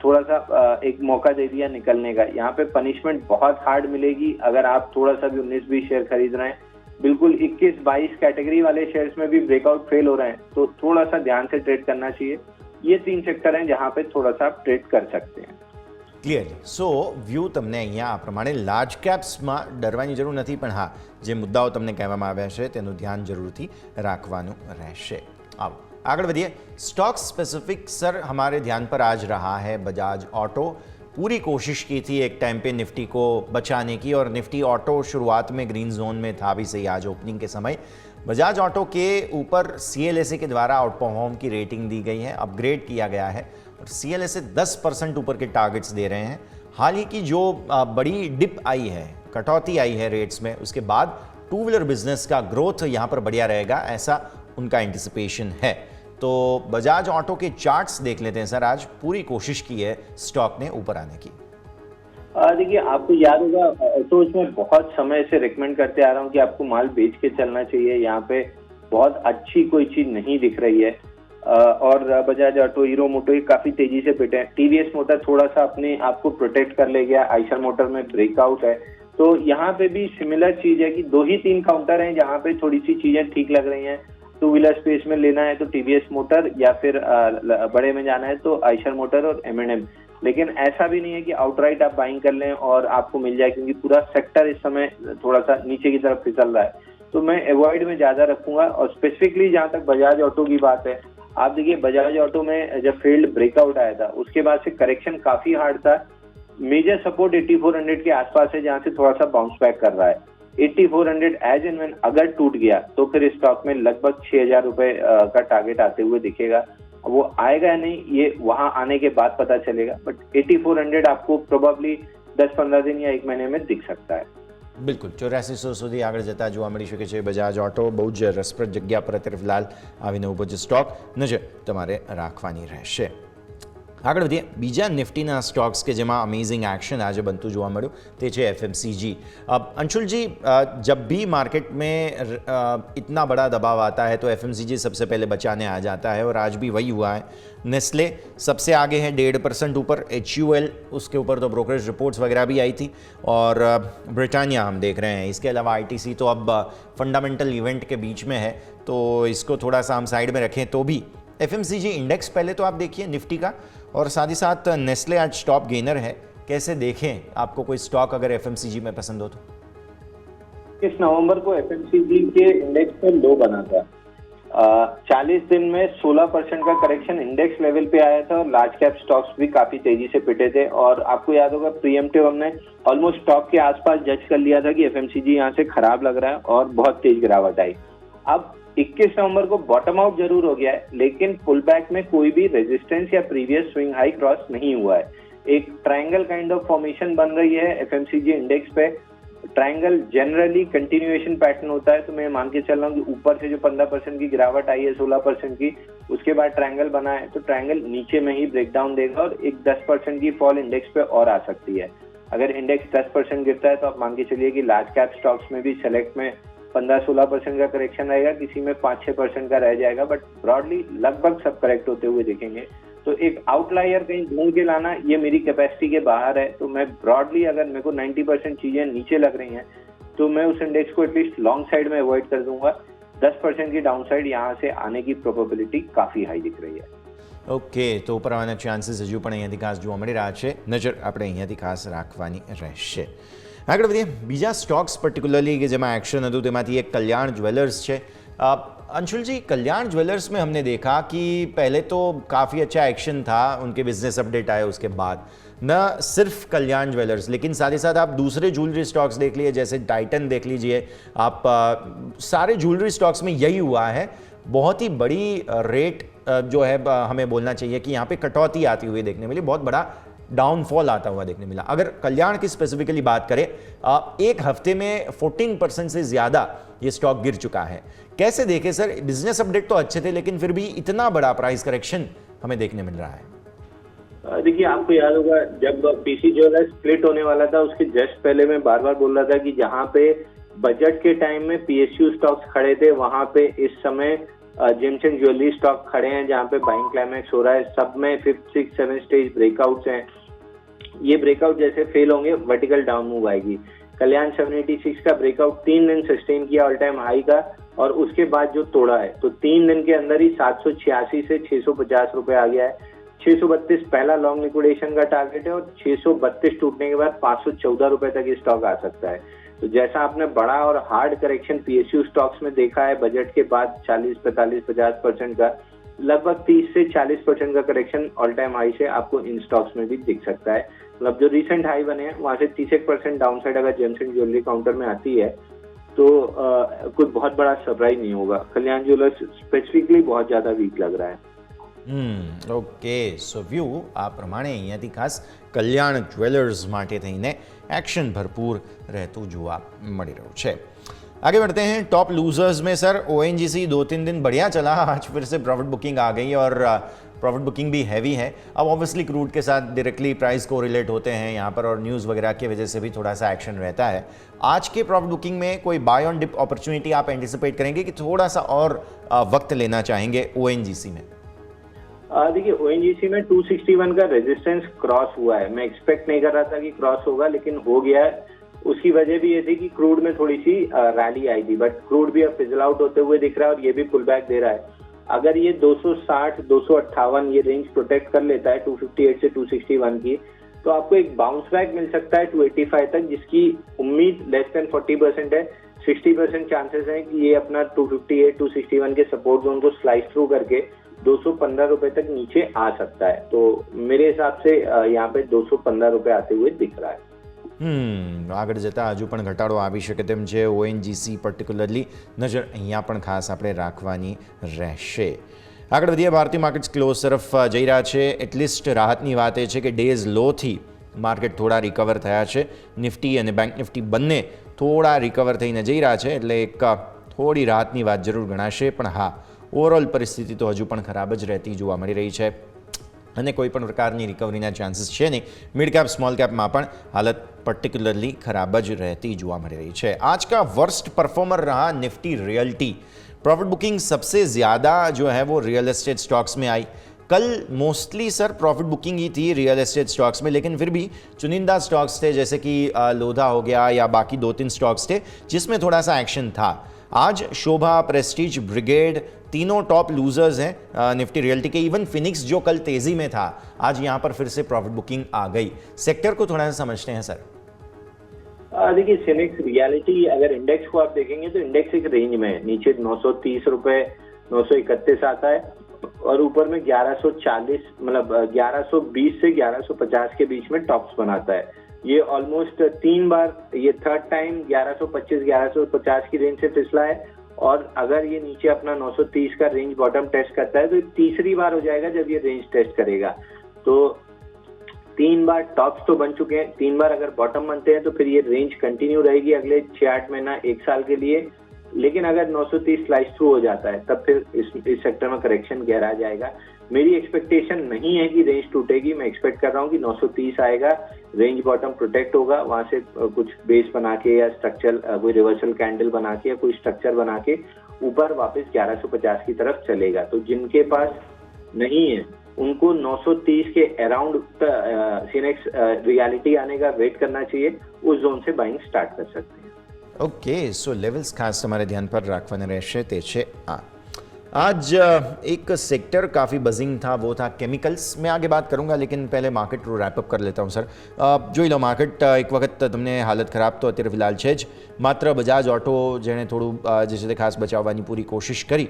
थोड़ा सा एक मौका दे दिया निकलने का। यहाँ पे पनिशमेंट बहुत हार्ड मिलेगी अगर आप थोड़ा सा भी 19-20 शेयर खरीद रहे हैं। बिल्कुल 21-22 कैटेगरी वाले शेयर्स में भी ब्रेकआउट फेल हो रहे हैं, तो थोड़ा सा ध्यान से ट्रेड करना चाहिए। ये 3 सेक्टर हैं जहाँ पे थोड़ा सा आप ट्रेड कर सकते हैं। ક્લિયરલી સો વ્યૂ તમને અહીંયા આ પ્રમાણે લાર્જ કેપ્સમાં ડરવાની જરૂર નથી, પણ હા, જે મુદ્દાઓ તમને કહેવામાં આવ્યા છે તેનું ધ્યાન જરૂરથી રાખવાનું રહેશે। आओ आगे बढ़िए। स्टॉक स्पेसिफिक सर हमारे ध्यान पर आज रहा है बजाज ऑटो। पूरी कोशिश की थी एक टाइम पे निफ्टी को बचाने की, और निफ्टी ऑटो शुरुआत में ग्रीन जोन में था भी सही। आज ओपनिंग के समय बजाज ऑटो के ऊपर CLSA के द्वारा आउट परफॉर्म की रेटिंग दी गई है, अपग्रेड किया गया है, और CLSA 10% ऊपर के टारगेट्स दे रहे हैं। हाल ही की जो बड़ी डिप आई है, कटौती आई है रेट्स में, उसके बाद टू व्हीलर बिजनेस का ग्रोथ यहाँ पर बढ़िया रहेगा, ऐसा उनका एंटिसिपेशन है। तो बजाज ऑटो के चार्ट्स देख लेते हैं सर। आज पूरी कोशिश की है स्टॉक ने ऊपर आने की। देखिए, आपको याद होगा तो इसमें बहुत समय से रिकमेंड करते आ रहा हूँ कि आपको माल बेच के चलना चाहिए। यहाँ पे बहुत अच्छी कोई चीज नहीं दिख रही है, और बजाज ऑटो, हीरो मोटो काफी तेजी से पिटे हैं। TVS मोटर थोड़ा सा अपने आप को प्रोटेक्ट कर ले गया, आइशर मोटर में ब्रेकआउट है। तो यहाँ पे भी सिमिलर चीज है कि 2 ही 3 काउंटर हैं जहाँ पे थोड़ी सी चीजें ठीक लग रही हैं। टू व्हीलर स्पेस में लेना है तो TVS मोटर, या फिर बड़े में जाना है तो आइशर मोटर और M&M। लेकिन ऐसा भी नहीं है कि आउटराइट आप बाइंग कर लें और आपको मिल जाए, क्योंकि पूरा सेक्टर इस समय थोड़ा सा नीचे की तरफ फिसल रहा है। तो मैं अवॉइड में ज्यादा रखूंगा। और स्पेसिफिकली जहां तक बजाज ऑटो की बात है, आप देखिए बजाज ऑटो में जब फेल्ड ब्रेकआउट आया था उसके बाद से करेक्शन काफी हार्ड था। मेजर सपोर्ट 8400 के आसपास है जहां से थोड़ा सा बाउंस बैक कर रहा है। 8400 एज एंड व्हेन अगर टूट गया तो फिर स्टॉक में लगभग 6000 रुपए का टारगेट आते हुए दिखेगा। वो आएगा या नहीं ये वहां आने के बाद पता चलेगा, बट 8400 आपको प्रोबेबली 10-15 दिन या 1 महीने में दिख सकता है। બિલકુલ 8400 સુધી આગળ જતા જોવા મળી શકે છે બજાજ ઓટો બહુ જ રસપ્રદ જગ્યા પર અત્યારે ફિલહાલ આવીને ઊભો છે સ્ટોક નજર તમારે રાખવાની રહેશે। આગળ વધીએ બીજા નિફ્ટીના સ્ટોક્સ કે જેમાં અમેઝિંગ એક્શન આજે બનતું જોવા મળ્યું તે છે FMCG। अंशुल जी, जब भी मार्केट में इतना बड़ा दबाव आता है तो FMCG सबसे पहले बचाने आ जाता है और आज भी वही हुआ है। नेस्ले सबसे आगे है 1.5% ऊपर, HUL उसके ऊपर तो ब्रोकरेज रिपोर्ट्स वगैरह भी आई थी और ब्रिटानिया हम देख रहे हैं। इसके अलावा ITC तो अब फंडामेंटल इवेंट के बीच में है तो इसको थोड़ा सा हम साइड में रखें तो भी FMCG इंडेक्स पहले तो आप देखिए निफ्टी का, और साथ ही साथ नेस्ले आज टॉप गेनर है। कैसे देखें, आपको कोई स्टॉक अगर FMCG में पसंद हो तो? इस नवंबर को FMCG के इंडेक्स पे लो बना था। 40 दिन में 16% का करेक्शन इंडेक्स लेवल पे आया था और लार्ज कैप स्टॉक्स भी काफी तेजी से पिटे थे। और आपको याद होगा प्रीएम्प्टिव हमने ऑलमोस्ट टॉप के आसपास जज कर लिया था कि FMCG यहाँ से खराब लग रहा है और बहुत तेज गिरावट आई। अब 21 नवंबर को बॉटम आउट जरूर हो गया है, लेकिन पुल बैक में कोई भी रेजिस्टेंस या प्रीवियस स्विंग हाई क्रॉस नहीं हुआ है। एक ट्रायंगल काइंड ऑफ फॉर्मेशन बन रही है FMCG इंडेक्स पे। ट्रायंगल जनरली कंटिन्यूएशन पैटर्न होता है, तो मैं मान के चल रहा हूँ कि ऊपर से जो 15% की गिरावट आई है 16% की, उसके बाद ट्रायंगल बना है तो ट्रायंगल नीचे में ही ब्रेकडाउन देगा और एक 10% की फॉल इंडेक्स पे और आ सकती है। अगर इंडेक्स 10% गिरता है तो आप मान के चलिए कि लार्ज कैप स्टॉक्स में भी सेलेक्ट में 15-16% का करेक्शन रहेगा, किसी में 5-6% का रह जाएगा, बट ब्रॉडली लगभग सब करेक्ट होते हुए दिखेंगे। तो एक आउटलायर कहीं ढूंढ के लाना ये मेरी कैपेसिटी के बाहर है। तो मैं ब्रॉडली अगर मेरे को 90% चीजें नीचे लग रही हैं तो मैं उस इंडेक्स को एटलीस्ट लॉन्ग साइड में अवॉइड कर दूंगा। 10% की डाउन साइड यहाँ से आने की प्रोबेबिलिटी काफी हाई दिख रही है। ઓકે, તો ઉપર આવવાના ચાન્સીસ હજુ પણ અહીંયાથી ખાસ જોવા મળી રહ્યા છે, નજર આપણે અહીંયાથી ખાસ રાખવાની રહેશે। આગળ વધીએ બીજા સ્ટોક્સ પર્ટિક્યુલરલી કે જેમાં एक्शन હતું તેમાંથી એક કલ્યાણ જ્વેલર્સ છે। अंशुल जी, कल्याण ज्वेलर्स में हमने देखा कि पहले तो काफ़ी अच्छा एक्शन था, उनके बिजनेस अपडेट आए उसके बाद न सिर्फ कल्याण ज्वेलर्स लेकिन साथ ही साथ आप दूसरे ज्वेलरी स्टॉक्स देख लीजिए, जैसे टाइटन देख लीजिए आप, सारे ज्वेलरी स्टॉक्स में यही हुआ है। बहुत ही बड़ी रेट जो है हमें बोलना चाहिए कि यहाँ पे कटौती आती हुई देखने मिली, बहुत बड़ा डाउनफॉल आता हुआ देखने मिला। अगर कल्याण की स्पेसिफिकली बात करें, एक हफ्ते में 14% से ज़्यादा ये स्टॉक गिर चुका है। कैसे देखें सर, बिजनेस अपडेट तो अच्छे थे लेकिन फिर भी इतना बड़ा प्राइस करेक्शन हमें देखने मिल रहा है? देखिए, आपको याद होगा जब पीसी ज्वेलर्स स्प्लिट होने वाला था उसके जस्ट पहले मैं बार बार बोल रहा था कि जहां पे बजट के टाइम में PSU स्टॉक्स खड़े थे वहां पे इस समय जेम्स एंड ज्वेलरी स्टॉक खड़े हैं जहां पे बाइंग क्लाइमैक्स हो रहा है। सब में 5th, 6th, 7th stage breakouts हैं। ये ब्रेकआउट जैसे फेल होंगे वर्टिकल डाउन मूव आएगी। कल्याण 786 का ब्रेकआउट 3 दिन सस्टेन किया ऑल टाइम हाई का और उसके बाद जो तोड़ा है तो 3 दिन के अंदर ही 786 से 650 रुपए आ गया है। 632 पहला लॉन्ग लिक्विडेशन का टारगेट है और 632 टूटने के बाद 514 रुपए तक ये स्टॉक आ सकता है। तो जैसा आपने बड़ा और हार्ड करेक्शन PSU स्टॉक्स में देखा है बजट के बाद 40, 45, 50% का, लगभग 30 से 40% का करेक्शन ऑल टाइम हाई से आपको इन स्टॉक्स में भी दिख सकता है। मतलब जो रिसेंट हाई बने हैं वहां से 30% डाउन साइड अगर जेम्स एंड ज्वेलरी काउंटर में आती है तो कोई बहुत बड़ा सरप्राइज नहीं होगा। कल्याण ज्वेलर्स स्पेसिफिकली बहुत ज्यादा वीक लग रहा है। ઓકે, સો વ્યૂ આ પ્રમાણે અહીંયાથી ખાસ કલ્યાણ જ્વેલર્સ માટે થઈને એક્શન ભરપૂર રહેતું જોવા મળી રહ્યું છે। आगे बढ़ते हैं टॉप लूजर्स में सर। ONGC 2-3 दिन बढ़िया चला, आज फिर से प्रॉफिट बुकिंग आ गई और प्रॉफिट बुकिंग भी हैवी है। अब ऑब्वियसली क्रूड के साथ डायरेक्टली प्राइस को रिलेट होते हैं यहाँ पर और न्यूज़ वगैरह की वजह से भी थोड़ा सा एक्शन रहता है। आज के प्रॉफिट बुकिंग में कोई बाय ऑन डिप अपॉर्चुनिटी आप एंटिसिपेट करेंगे कि थोड़ा सा और वक्त लेना चाहेंगे ONGC में? देखिए, ONGC में 261 का रेजिस्टेंस क्रॉस हुआ है। मैं एक्सपेक्ट नहीं कर रहा था कि क्रॉस होगा लेकिन हो गया है। उसकी वजह भी ये थी कि क्रूड में थोड़ी सी रैली आई थी, बट क्रूड भी अब फिजल आउट होते हुए दिख रहा है और ये भी पुल बैक दे रहा है। अगर ये 260, 258 ये रेंज प्रोटेक्ट कर लेता है 258 से 261 की, तो आपको एक बाउंस बैक मिल सकता है 285 तक, जिसकी उम्मीद लेस देन 40% है। 60% चांसेस हैं कि ये अपना 258, 261 के सपोर्ट जोन को स्लाइस थ्रू करके 215 रुपए तक नीचे आ सकता है। तो मेरे हिसाब से यहाँ पे 215 रुपए आते हुए दिख रहा है। આગળ જતાં હજુ પણ ઘટાડો આવી શકે તેમ છે। ઓએનજીસી પર્ટિક્યુલરલી નજર અહીંયા પણ ખાસ આપણે રાખવાની રહેશે। આગળ વધીએ, ભારતીય માર્કેટ્સ ક્લોઝ તરફ જઈ રહ્યા છે। એટલીસ્ટ રાહતની વાત એ છે કે ડેઝ લોથી માર્કેટ થોડા રિકવર થયા છે। નિફ્ટી અને બેંક નિફ્ટી બંને થોડા રિકવર થઈને જઈ રહ્યા છે, એટલે એક થોડી રાહતની વાત જરૂર ગણાશે। પણ હા, ઓવરઓલ પરિસ્થિતિ તો હજુ પણ ખરાબ જ રહેતી જોવા મળી રહી છે અને કોઈ પણ પ્રકારની રિકવરીના ચાન્સીસ છે નહીં। મિડ कैप स्मॉल कैपમાં પણ हालत पर्टिकुलरली खराब જ रहती જોવા મળી રહી છે। आज का वर्स्ट परफॉर्मर रहा निफ्टी रियल्टी। प्रॉफिट बुकिंग सबसे ज़्यादा जो है वो रियल एस्टेट स्टॉक्स में आई। कल मोस्टली सर प्रॉफिट बुकिंग ही थी रियल एस्टेट स्टॉक्स में, लेकिन फिर भी चुनिंदा स्टॉक्स थे जैसे कि लोधा हो गया या बाकी 2-3 स्टॉक्स थे जिसमें थोड़ा सा एक्शन था। आज शोभा, प्रेस्टीज, ब्रिगेड तीनों टॉप लूजर्स हैं निफ्टी रियल्टी के। इवन फिनिक्स जो कल तेजी में था, आज यहाँ पर फिर से प्रॉफिट बुकिंग आ गई। सेक्टर को थोड़ा सा समझते हैं सर। देखिए, फिनिक्स रियलिटी अगर इंडेक्स को आप देखेंगे तो इंडेक्स एक रेंज में है। नीचे 930 रुपए 931 आता है और ऊपर में 1140 मतलब 1120 से 1150 के बीच में टॉप्स बनाता है। ये ऑलमोस्ट 3 बार, ये थर्ड टाइम 1125 1150 की रेंज से फिसला है और अगर ये नीचे अपना 930 का रेंज बॉटम टेस्ट करता है तो तीसरी बार हो जाएगा जब ये रेंज टेस्ट करेगा। तो 3 बार टॉप्स तो बन चुके हैं, 3 बार अगर बॉटम बनते हैं तो फिर ये रेंज कंटिन्यू रहेगी अगले 6-8 महीना 1 साल के लिए। लेकिन अगर 930 स्लाइस थ्रू हो जाता है तब फिर इस सेक्टर में करेक्शन गहरा जाएगा। मेरी एक्सपेक्टेशन नहीं है कि रेंज टूटेगी। मैं एक्सपेक्ट कर रहा हूँ कि 930 आएगा, रेंज बॉटम प्रोटेक्ट होगा, वहां से कुछ बेस बना के या स्ट्रक्चर कोई रिवर्सल कैंडल बना के या कोई स्ट्रक्चर बना के ऊपर वापस 1150 की तरफ चलेगा। तो जिनके पास नहीं है उनको 930 के अराउंड सिनेक्स रियलिटी आने का वेट करना चाहिए, उस जोन से बाइंग स्टार्ट कर सकते हैं। ओके, सो लेवल्स खास તમારે ધ્યાન પર રાખવાના રહેશે, તે છે આ। आज एक सेक्टर काफ़ी बजिंग था, वो था केमिकल्स। मैं आगे बात करूंगा, लेकिन पहले मार्केट रैपअप कर लेता हूँ सर। જોઈ લો, માર્કેટ એક વખત તમને હાલત ખરાબ તો અત્યારે ફિલહાલ છે જ। માત્ર બજાજ ઓટો જેણે થોડું જે છે તે ખાસ બચાવવાની પૂરી કોશિશ કરી,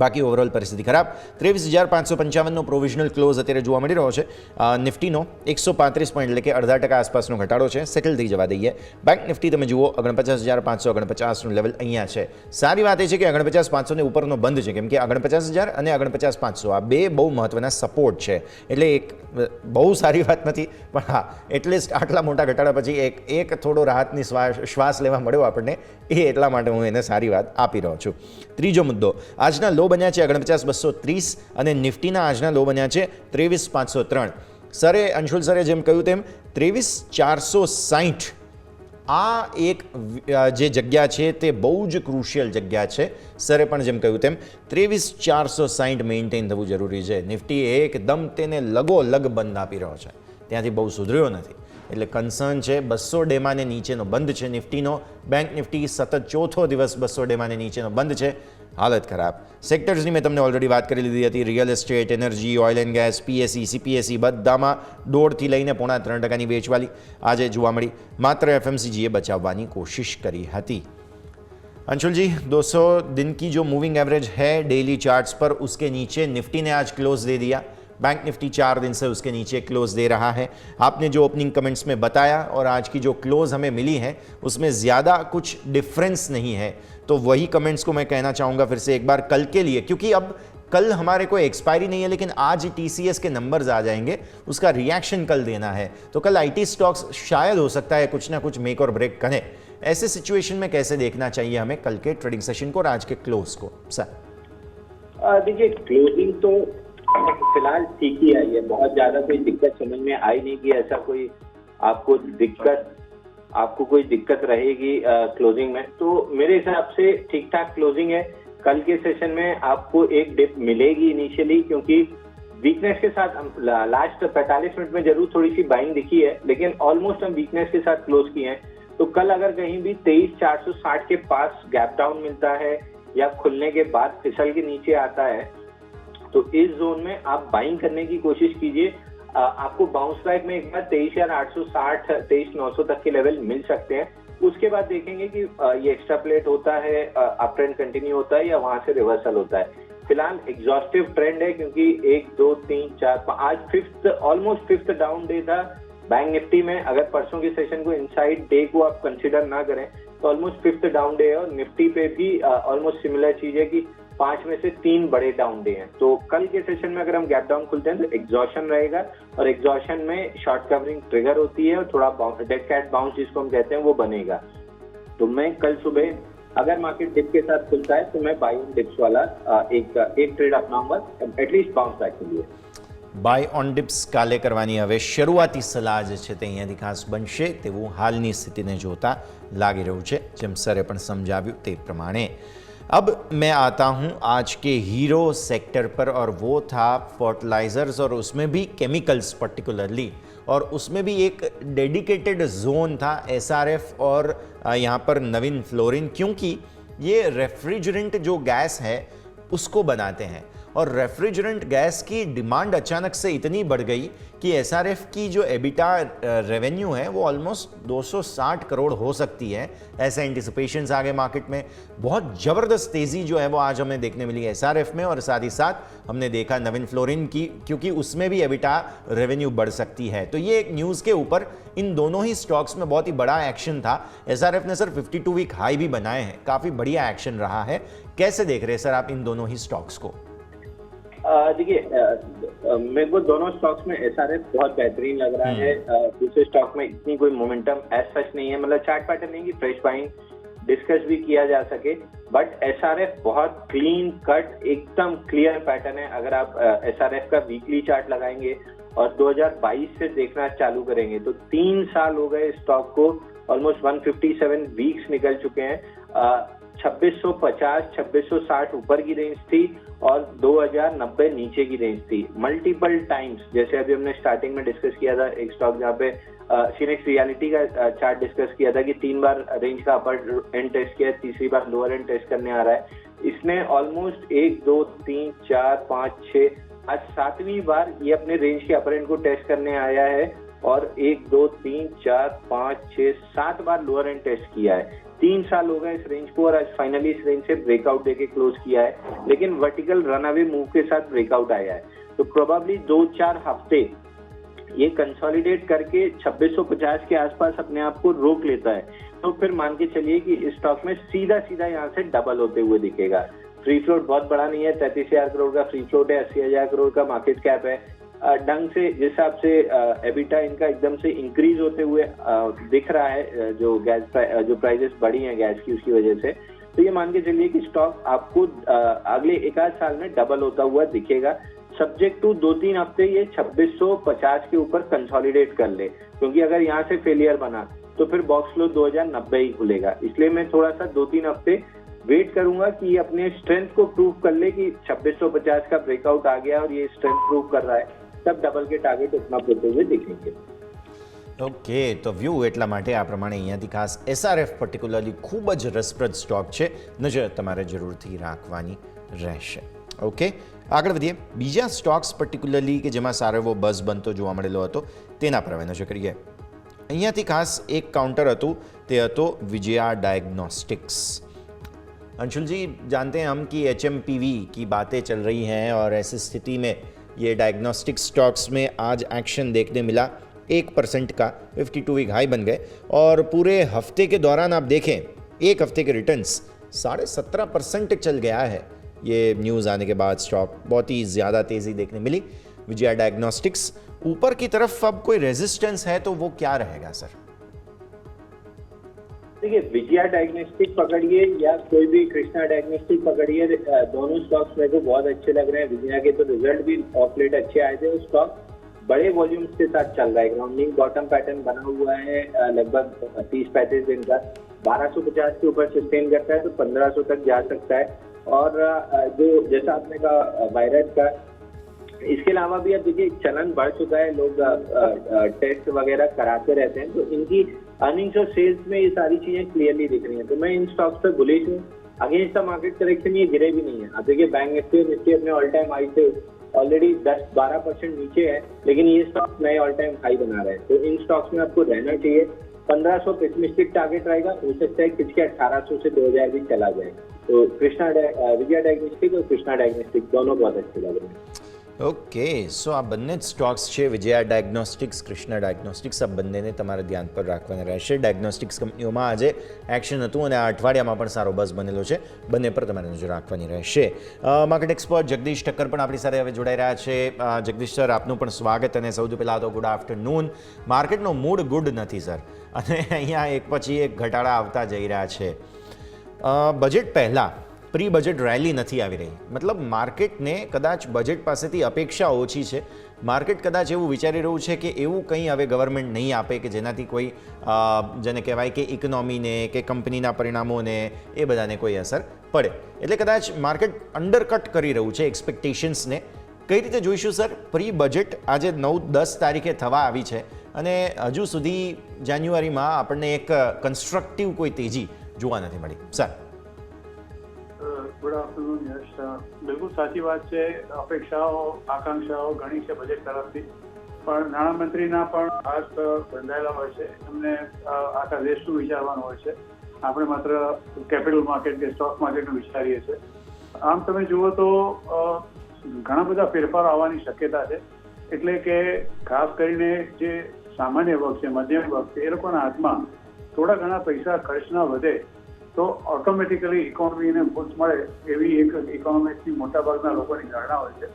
બાકી ઓવરઓલ પરિસ્થિતિ ખરાબ। 23,555નો પ્રોવિઝનલ ક્લોઝ અત્યારે જોવા મળી રહ્યો છે। નિફ્ટીનો 135 પોઈન્ટ એટલે કે 0.5% આસપાસનો ઘટાડો છે, સેટલ થઈ જવા દઈએ। બેંક નિફ્ટી તમે જુઓ 49,500 49નું લેવલ અહીંયા છે। સારી વાત એ છે કે 49,500ને ઉપરનો બંધ છે, કેમ કે 49,000 અને 49,500 આ બે બહુ મહત્વના સપોર્ટ છે, એટલે એક બહુ સારી વાત નથી, પણ હા એટલીસ્ટ આટલા મોટા ઘટાડા પછી એક થોડો રાહતની શ્વાસ લેવા મળ્યો આપણને, એ એટલા માટે હું એને સારી વાત આપી રહ્યો છું। ત્રીજો મુદ્દો, આજના લો બન્યા છે 49,230 અને નિફ્ટીના આજના લો બન્યા છે 23,503। સરે, અંશુલ સરે જેમ કહ્યું તેમ 23,460 આ એક જે જગ્યા છે તે બહુ જ ક્રુશિયલ જગ્યા છે। સરે પણ જેમ કહ્યું તેમ 23,460 મેન્ટેન થવું જરૂરી છે। નિફ્ટી એકદમ તેને લગોલગ બંધ આપી રહ્યો છે, ત્યાંથી બહુ સુધર્યો નથી, એટલે કન્સર્ન છે। 200 ડેમાને નીચેનો બંધ છે નિફ્ટીનો। બેંક નિફ્ટી સતત ચોથો દિવસ 200 ડેમાને નીચેનો બંધ છે, હાલત ખરાબ। સેક્ટર્સની મેં તમને ઓલરેડી વાત કરી લીધી હતી। Real estate, energy, oil and gas, PSE, CPSE બધામાં 1.5થી લઈને 0.5% વેચવાલી આજે જોવા મળી। માત્ર એફએમસીજીએ બચાવવાની कोशिश કરી હતી। अंशुल जी, 200 दिन की जो मूविंग एवरेज है डेली चार्ट्स पर, उसके नीचे निफ्टी ने आज क्लोज दे दिया। बैंक निफ्टी 4 दिन से उसके नीचे क्लोज दे रहा है। आपने जो ओपनिंग कमेंट्स में बताया और आज की जो क्लोज हमें मिली है उसमें ज़्यादा कुछ डिफरेंस नहीं है, तो वही कमेंट्स को मैं कहना चाहूँगा फिर से एक बार कल के लिए, क्योंकि अब कल हमारे कोई एक्सपायरी नहीं है, लेकिन आज टीसीएस के नंबर्स आ जाएंगे, उसका रिएक्शन कल देना है। तो कल आईटी स्टॉक्स शायद हो सकता है कुछ ना कुछ मेक और ब्रेक करें। ऐसे सिचुएशन में कैसे देखना चाहिए हमें कल के ट्रेडिंग सेशन को और आज के क्लोज को सर? देखिए, क्लोजिंग तो फिलहाल ठीक ही आई है, बहुत ज्यादा कोई दिक्कत समझ में आई नहीं कि ऐसा कोई आपको कोई दिक्कत रहेगी क्लोजिंग में। तो मेरे हिसाब से ठीक ठाक क्लोजिंग है। कल के सेशन में आपको एक डिप मिलेगी इनिशियली, क्योंकि वीकनेस के साथ लास्ट 45 मिनट में जरूर थोड़ी सी बाइंग दिखी है, लेकिन ऑलमोस्ट हम वीकनेस के साथ क्लोज किए हैं। तो कल अगर कहीं भी 23,460 के पास गैप डाउन मिलता है या खुलने के बाद फिसल के नीचे आता है, तो इस जोन में आप बाइंग करने की कोशिश कीजिए। आपको बाउंस बैक में एक बार 23,860 23,900 तक के लेवल मिल सकते हैं, उसके बाद देखेंगे कि ये एक्स्ट्रापोलेट होता है, अप ट्रेंड कंटिन्यू होता है या वहां से रिवर्सल होता है। फिलहाल एग्जॉस्टिव ट्रेंड है क्योंकि 1 2 3 4 आज ऑलमोस्ट फिफ्थ डाउन डे था बैंक निफ्टी में। अगर परसों के सेशन को इनसाइड डे को आप कंसिडर ना करें तो ऑलमोस्ट फिफ्थ डाउन डे है, और निफ्टी पे भी ऑलमोस्ट सिमिलर चीज है कि 5 में से 3 बड़े डाउन डे हैं। तो कल के सेशन में अगर हम गैप डाउन खुलते हैं तो एग्जॉशन रहेगा, और एग्जॉशन में शॉर्ट कवरिंग ट्रिगर होती है और थोड़ा डेड कैट बाउंस जिसको हम कहते हैं वो बनेगा। तो मैं कल सुबह अगर मार्केट डिप के साथ खुलता है तो मैं बाई ऑन डिप्स वाला एक ट्रेड अपनाऊंगा एटलीस्ट बाउंस बैक के लिए। બાય ઓન ડિપ્સ કાલે કરવાની હવે શરૂઆતી સલાહ જે છે તે અહીંયાથી ખાસ બનશે તેવું હાલની સ્થિતિને જોતા લાગી રહ્યું છે, જેમ સરે પણ સમજાવ્યું તે પ્રમાણે। अब मैं आता हूँ आज के हीरो सेक्टर पर, और वो था फर्टिलाइज़र्स, और उसमें भी केमिकल्स पर्टिकुलरली, और उसमें भी एक डेडिकेटेड जोन था एसआरएफ और यहाँ पर नवीन फ्लोरिन, क्योंकि ये रेफ्रिजरेंट जो गैस है उसको बनाते हैं, और रेफ्रिजरेंट गैस की डिमांड अचानक से इतनी बढ़ गई कि एसआरएफ की जो एबिटा रेवेन्यू है वो ऑलमोस्ट 260 करोड़ हो सकती है, ऐसे एंटिसिपेशंस आ गए मार्केट में। बहुत ज़बरदस्त तेज़ी जो है वो आज हमें देखने मिली एसआरएफ में, और साथ ही साथ हमने देखा नवीन फ्लोरिन की, क्योंकि उसमें भी एबिटा रेवेन्यू बढ़ सकती है। तो ये एक न्यूज़ के ऊपर इन दोनों ही स्टॉक्स में बहुत ही बड़ा एक्शन था। एसआरएफ ने सर 52 वीक हाई भी बनाए हैं, काफ़ी बढ़िया एक्शन रहा है। कैसे देख रहे हैं सर आप इन दोनों ही स्टॉक्स को? देखिए, मेरे को दोनों स्टॉक्स में एसआरएफ बहुत बेहतरीन लग रहा है। दूसरे स्टॉक में इतनी कोई मोमेंटम एज सच नहीं है, मतलब चार्ट पैटर्न नहीं कि फ्रेश बाइंग डिस्कस भी किया जा सके, बट एसआरएफ बहुत क्लीन कट एकदम क्लियर पैटर्न है। अगर आप एसआरएफ का वीकली चार्ट लगाएंगे और 2022 से देखना चालू करेंगे तो 3 साल हो गए स्टॉक को, ऑलमोस्ट 157 वीक्स निकल चुके हैं। 2650 2660 ऊपर की रेंज थी और 2090 नीचे की रेंज थी मल्टीपल टाइम्स। जैसे अभी हमने स्टार्टिंग में डिस्कस किया था एक स्टॉक जहाँ पे सिनेक्स रियलिटी का चार्ट डिस्कस किया था कि 3 बार रेंज का अपर एंड टेस्ट किया है, तीसरी बार लोअर एंड टेस्ट करने आ रहा है। इसने ऑलमोस्ट 1 2 3 4 5 6 आज 7वीं बार ये अपने रेंज के अपर एंड को टेस्ट करने आया है, और 1 2 3 4 5 6 7 बार लोअर एंड टेस्ट किया है। 3 साल हो गए इस रेंज को, और आज फाइनली इस रेंज से ब्रेकआउट देके क्लोज किया है, लेकिन वर्टिकल रनअवे मूव के साथ ब्रेकआउट आया है। तो प्रोबेबली 2-4 हफ्ते ये कंसोलिडेट करके 2650 के आसपास अपने आप को रोक लेता है, तो फिर मान के चलिए कि इस स्टॉक में सीधा सीधा यहाँ से डबल होते हुए दिखेगा। फ्री फ्लोट बहुत बड़ा नहीं है, 33,000 करोड़ का फ्री फ्लोट है, 80,000 करोड़ का मार्केट कैप है। ढंग से जिस हिसाब से एबिटा इनका एकदम से इंक्रीज होते हुए दिख रहा है, जो जो प्राइसेस बढ़ी हैं गैस की उसकी वजह से, तो ये मान के चलिए कि स्टॉक आपको अगले 1-8 साल में डबल होता हुआ दिखेगा, सब्जेक्ट टू 2-3 हफ्ते ये 2650 के ऊपर कंसोलिडेट कर ले, क्योंकि अगर यहाँ से फेलियर बना तो फिर बॉक्स लो 2090 ही खुलेगा। इसलिए मैं थोड़ा सा 2-3 हफ्ते वेट करूंगा कि ये अपने स्ट्रेंथ को प्रूव कर ले कि 2650 का ब्रेकआउट आ गया और ये स्ट्रेंथ प्रूव कर रहा है, तब डबल के टारगेट उतना होते हुए दिखेंगे। ઓકે, તો વ્યૂ એટલા માટે આ પ્રમાણે અહીંયાથી ખાસ એસઆરએફ પર્ટિક્યુલરલી ખૂબ જ રસપ્રદ સ્ટોક છે, નજર તમારે જરૂરથી રાખવાની રહેશે। ઓકે, આગળ વધીએ બીજા સ્ટોક્સ પર્ટિક્યુલરલી કે જેમાં સારો એવો બઝ બનતો જોવા મળેલો હતો તેના પર હવે નજર કરીએ। અહીંયાથી ખાસ એક કાઉન્ટર હતું, તે હતો વિજયા डायग्नोस्टिक्स। अंशुल जी, जानते हैं हम कि एचएमपीवी की बातें चल रही हैं, और ऐसी स्थिति में ये डायग्नोस्टिक स्टॉक्स में आज एक्शन देखने मिला। 1% का 52 वीक हाई बन गए, और पूरे हफ्ते के दौरान आप देखें 1 हफ्ते के रिटर्न्स 17.5% चल गया है। ये न्यूज़ आने के बाद स्टॉक बहुत ही ज़्यादा तेज़ी देखने मिली। विजया डायग्नोस्टिक्स ऊपर की तरफ अब कोई रेजिस्टेंस है तो वो क्या रहेगा सर? देखिए, विजया डायग्नोस्टिक पकड़िए या कोई भी कृष्णा डायग्नोस्टिक पकड़िए, दोनों स्टॉक्स मेरे को बहुत अच्छे लग रहे हैं। विजया के तो रिजल्ट भी ऑफ लेट अच्छे आए थे, स्टॉक बड़े वॉल्यूम्स के साथ चल रहा है, ग्राउंडिंग बॉटम पैटर्न बना हुआ है, लगभग 30-35 दिन का 1250 के ऊपर सस्टेन करता है तो 1500 तक जा सकता है। और जो जैसा आपने कहा वायरस का, इसके अलावा भी अब देखिए चलन बढ़ चुका है, लोग टेस्ट वगैरह कराते रहते हैं, तो इनकी अर्निंग्स और सेल्स में ये सारी चीजें क्लियरली दिख रही हैं। तो मैं इन स्टॉक्स पर बुलिश हूँ। अगेंस्ट द मार्केट करेक्शन ये गिरे भी नहीं है। आप देखिए बैंक निफ्टी अपने ऑल टाइम हाई से ऑलरेडी 10-12% नीचे है, लेकिन ये स्टॉक्स नए ऑल टाइम हाई बना रहे हैं, तो इन स्टॉक्स में आपको रहना चाहिए। 1500 पेसिमिस्टिक टारगेट रहेगा, हो सकता है खिंच के 1800 से 2000 भी चला जाए। तो विजया डायग्नोस्टिक और कृष्णा डायग्नोस्टिक दोनों बहुत अच्छे लग रहे हैं। ઓકે, સો આ બંને જ સ્ટોક્સ છે, વિજયા ડાયગ્નોસ્ટિક્સ, કૃષ્ણા ડાયગ્નોસ્ટિક્સ, આ બંનેને તમારે ધ્યાન પર રાખવાના રહેશે. ડાયગ્નોસ્ટિક્સ કંપનીઓમાં આજે એક્શન હતું અને આ અઠવાડિયામાં પણ સારો બઝ બનેલો છે, બંને પર તમારે નજર રાખવાની રહેશે. માર્કેટ એક્સપર્ટ જગદીશ ઠક્કર પણ આપણી સાથે હવે જોડાઈ રહ્યા છે. જગદીશ સર, આપનું પણ સ્વાગત. અને સૌથી પહેલાં તો ગુડ આફ્ટરનૂન. માર્કેટનો મૂડ ગુડ નથી સર, અને અહીંયા એક પછી એક ઘટાડા આવતા જઈ રહ્યા છે. બજેટ પહેલાં પ્રી બજેટ રેલી નથી આવી રહી, મતલબ માર્કેટને કદાચ બજેટ પાસેથી અપેક્ષા ઓછી છે. માર્કેટ કદાચ એવું વિચારી રહ્યું છે કે એવું કંઈ હવે ગવર્મેન્ટ નહીં આપે કે જેનાથી કોઈ જેને કહેવાય કે ઇકોનોમીને કે કંપનીના પરિણામોને એ બધાને કોઈ અસર પડે. એટલે કદાચ માર્કેટ અંડરકટ કરી રહ્યું છે એક્સપેક્ટેશન્સને. કઈ રીતે જોઈશું સર? પ્રી બજેટ આજે 9-10 તારીખે થવા આવી છે અને હજુ સુધી જાન્યુઆરીમાં આપણને એક કન્સ્ટ્રક્ટિવ કોઈ તેજી જોવા નથી મળી. સર, ગુડ આફ્ટરનૂન યશ. બિલકુલ સાચી વાત છે. અપેક્ષાઓ આકાંક્ષાઓ ઘણી છે બજેટ તરફથી, પણ નાણામંત્રીના પણ હાથ બંધાયેલા હોય છે. એમને આખા દેશનું વિચારવાનું હોય છે. આપણે માત્ર કેપિટલ માર્કેટ કે સ્ટોક માર્કેટનું વિચારીએ છીએ. આમ તમે જુઓ તો ઘણા બધા ફેરફારો આવવાની શક્યતા છે. એટલે કે ખાસ કરીને જે સામાન્ય વર્ગ છે, મધ્યમ વર્ગ છે, એ લોકોના હાથમાં થોડા ઘણા પૈસા ખર્ચ ના વધે તો ઓટોમેટિકલી ઇકોનોમીને બૂસ્ટ મળે એવી એક ઇકોનોમિક્સની મોટાભાગના લોકોની ધારણા હોય છે.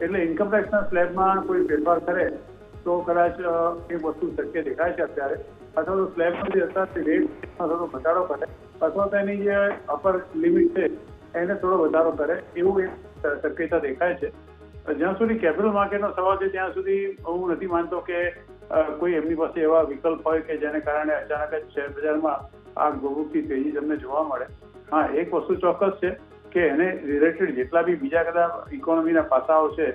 એટલે ઇન્કમ ટેક્સના સ્લેબમાં કોઈ ફેરફાર કરે તો કદાચ એ વસ્તુ શક્ય દેખાય છે અત્યારે, અથવા તો સ્લેબનો જે અત્યારથી રેટમાં થોડો ઘટાડો કરે અથવા તો એની જે અપર લિમિટ છે એને થોડો વધારો કરે એવું એક શક્યતા દેખાય છે. જ્યાં સુધી કેપિટલ માર્કેટનો સવાલ છે ત્યાં સુધી હું નથી માનતો કે કોઈ એમની પાસે એવા વિકલ્પ હોય કે જેને કારણે અચાનક જ શેર બજારમાં આ ગોગુકથી તેજી તમને જોવા મળે. હા, એક વસ્તુ ચોક્કસ છે કે એને રિલેટેડ જેટલા બી બીજા કદાચ ઇકોનોમીના પાસાઓ છે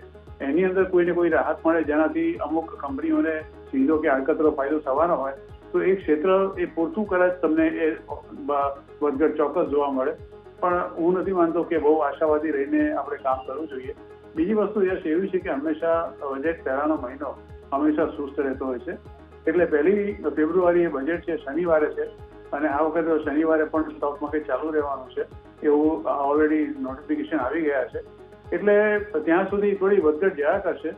એની અંદર કોઈને કોઈ રાહત મળે જેનાથી અમુક કંપનીઓને સીધો કે આડકતરો ફાયદો થવાનો હોય તો એ ક્ષેત્ર એ પૂરતું કદાચ તમને એ વધઘટ ચોક્કસ જોવા મળે. પણ હું નથી માનતો કે બહુ આશાવાદી રહીને આપણે કામ કરવું જોઈએ. બીજી વસ્તુ યશ એવી છે કે હંમેશા બજેટ પહેલાનો મહિનો હંમેશા સુસ્ત રહેતો હોય છે. એટલે 1 ફેબ્રુઆરીએ બજેટ છે, શનિવારે છે, અને આ વખતે શનિવારે પણ સ્ટોક માર્કેટ ચાલુ રહેવાનું છે એવું ઓલરેડી નોટિફિકેશન આવી ગયા છે. એટલે ત્યાં સુધી થોડી વધઘટ જયા કરશે.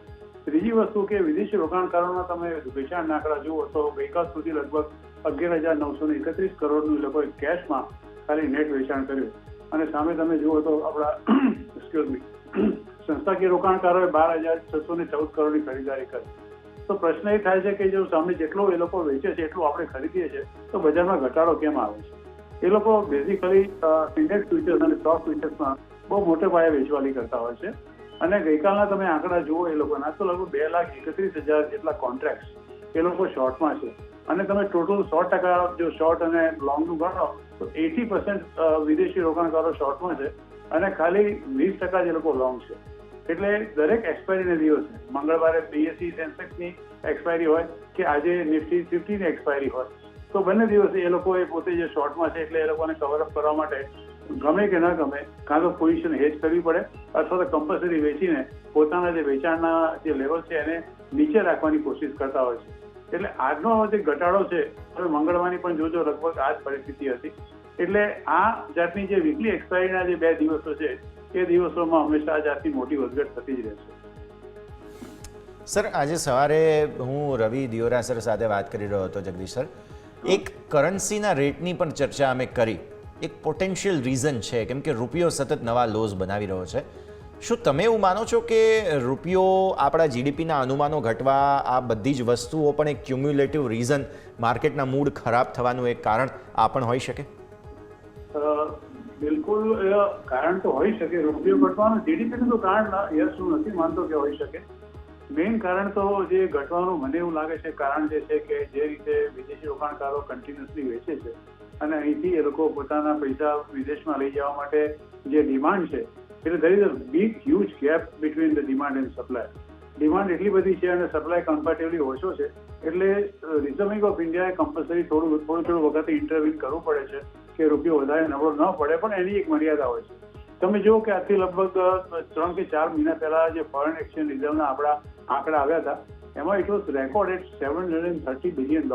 ત્રીજી વસ્તુ કે વિદેશી રોકાણકારોના તમે વેચાણ આંકડા જુઓ તો ગઈકાલ સુધી લગભગ 11,931 કરોડનું લોકોએ કેશમાં ખાલી નેટ વેચાણ કર્યું, અને સામે તમે જુઓ તો આપણા સંસ્થાકીય રોકાણકારોએ 12,614 કરોડની ખરીદારી કરી. તો પ્રશ્ન એ થાય છે કે જો સામે જેટલો એ લોકો વેચે છે એટલું આપણે ખરીદીએ છીએ તો બજારમાં ઘટાડો કેમ આવે છે? એ લોકો બેઝિકલી ઇન્ડેક્સ ફ્યુચર્સ અને સ્ટોક ફ્યુચર્સમાં બહુ મોટે પાયે વેચવાલી કરતા હોય છે. અને ગઈકાલના તમે આંકડા જુઓ એ લોકોના તો લગભગ 2,31,000 જેટલા કોન્ટ્રાક્ટ એ લોકો શોર્ટમાં છે. અને તમે ટોટલ 100% જો શોર્ટ અને લોંગનું ગણો તો 80% વિદેશી રોકાણકારો શોર્ટમાં છે અને ખાલી 20% જે લોકો લોંગ છે. એટલે દરેક એક્સપાયરીને દિવસે મંગળવારે BSE સેન્સેક્સની એક્સપાયરી હોય કે આજે નિફ્ટી 50ની એક્સપાયરી હોય તો બંને દિવસે એ લોકો એ પોતે જે શોર્ટમાં છે એટલે એ લોકોને કવરઅપ કરવા માટે ગમે કે ન ગમે કાં તો પોઝિશન હેજ કરવી પડે અથવા તો કમ્પલસરી વેચીને પોતાના જે વેચાણના જે લેવલ છે એને નીચે રાખવાની કોશિશ કરતા હોય છે. એટલે આજનો જે ઘટાડો છે હવે મંગળવારની પણ જોજો લગભગ આ જ પરિસ્થિતિ હતી. એટલે આ જાતની જે વીકલી એક્સપાયરીના જે 2 દિવસો છે એ દિવસોમાં હંમેશા આ જાતની મોટી વધઘટ થતી જ રહેશે. સર, આજે સવારે હું રવિ દિયોરા સર સાથે વાત કરી રહ્યો હતો જગદીશ સર. એક કરન્સીના રેટની પણ ચર્ચા અમે કરી. એક પોટેન્શિયલ રીઝન છે કેમ કે રૂપિયો સતત નવા લોઝ બનાવી રહ્યો છે. શું તમે એવું માનો છો કે રૂપિયો આપણા જીડીપીના અનુમાનો ઘટવા આ બધી જ વસ્તુઓ પણ એક ક્યુમ્યુલેટિવ રીઝન માર્કેટના મૂડ ખરાબ થવાનું એક કારણ આ પણ હોઈ શકે? બિલકુલ કારણ તો હોઈ શકે. રૂપિયો ઘટવાનું જીડીપીનું તો કારણ યસ હું નથી માનતો કે હોઈ શકે. મેઇન કારણ તો જે ઘટવાનું મને એવું લાગે છે કારણ જે છે કે જે રીતે વિદેશી રોકાણકારો કન્ટિન્યુઅસલી વેચે છે અને અહીંથી એ લોકો પોતાના પૈસા વિદેશમાં લઈ જવા માટે જે ડિમાન્ડ છે એટલે there is a big huge gap between the demand and supply. Demand એટલી બધી છે અને સપ્લાય કમ્પેરેટિવલી ઓછો છે એટલે રિઝર્વ બેંક ઓફ ઇન્ડિયાએ કમ્પલસરી થોડું વખતે ઇન્ટરવ્યુ કરવું પડે છે કે રૂપિયો વધારે નબળો ન પડે, પણ એની એક મર્યાદા હોય છે. તમે જુઓ કે આજથી લગભગ 3 કે 4 મહિના પહેલા જે ફોરેન એક્સચેન્જ રિઝર્વના આપણા આંકડા આવ્યા હતા એમાં it was record at $730 billion.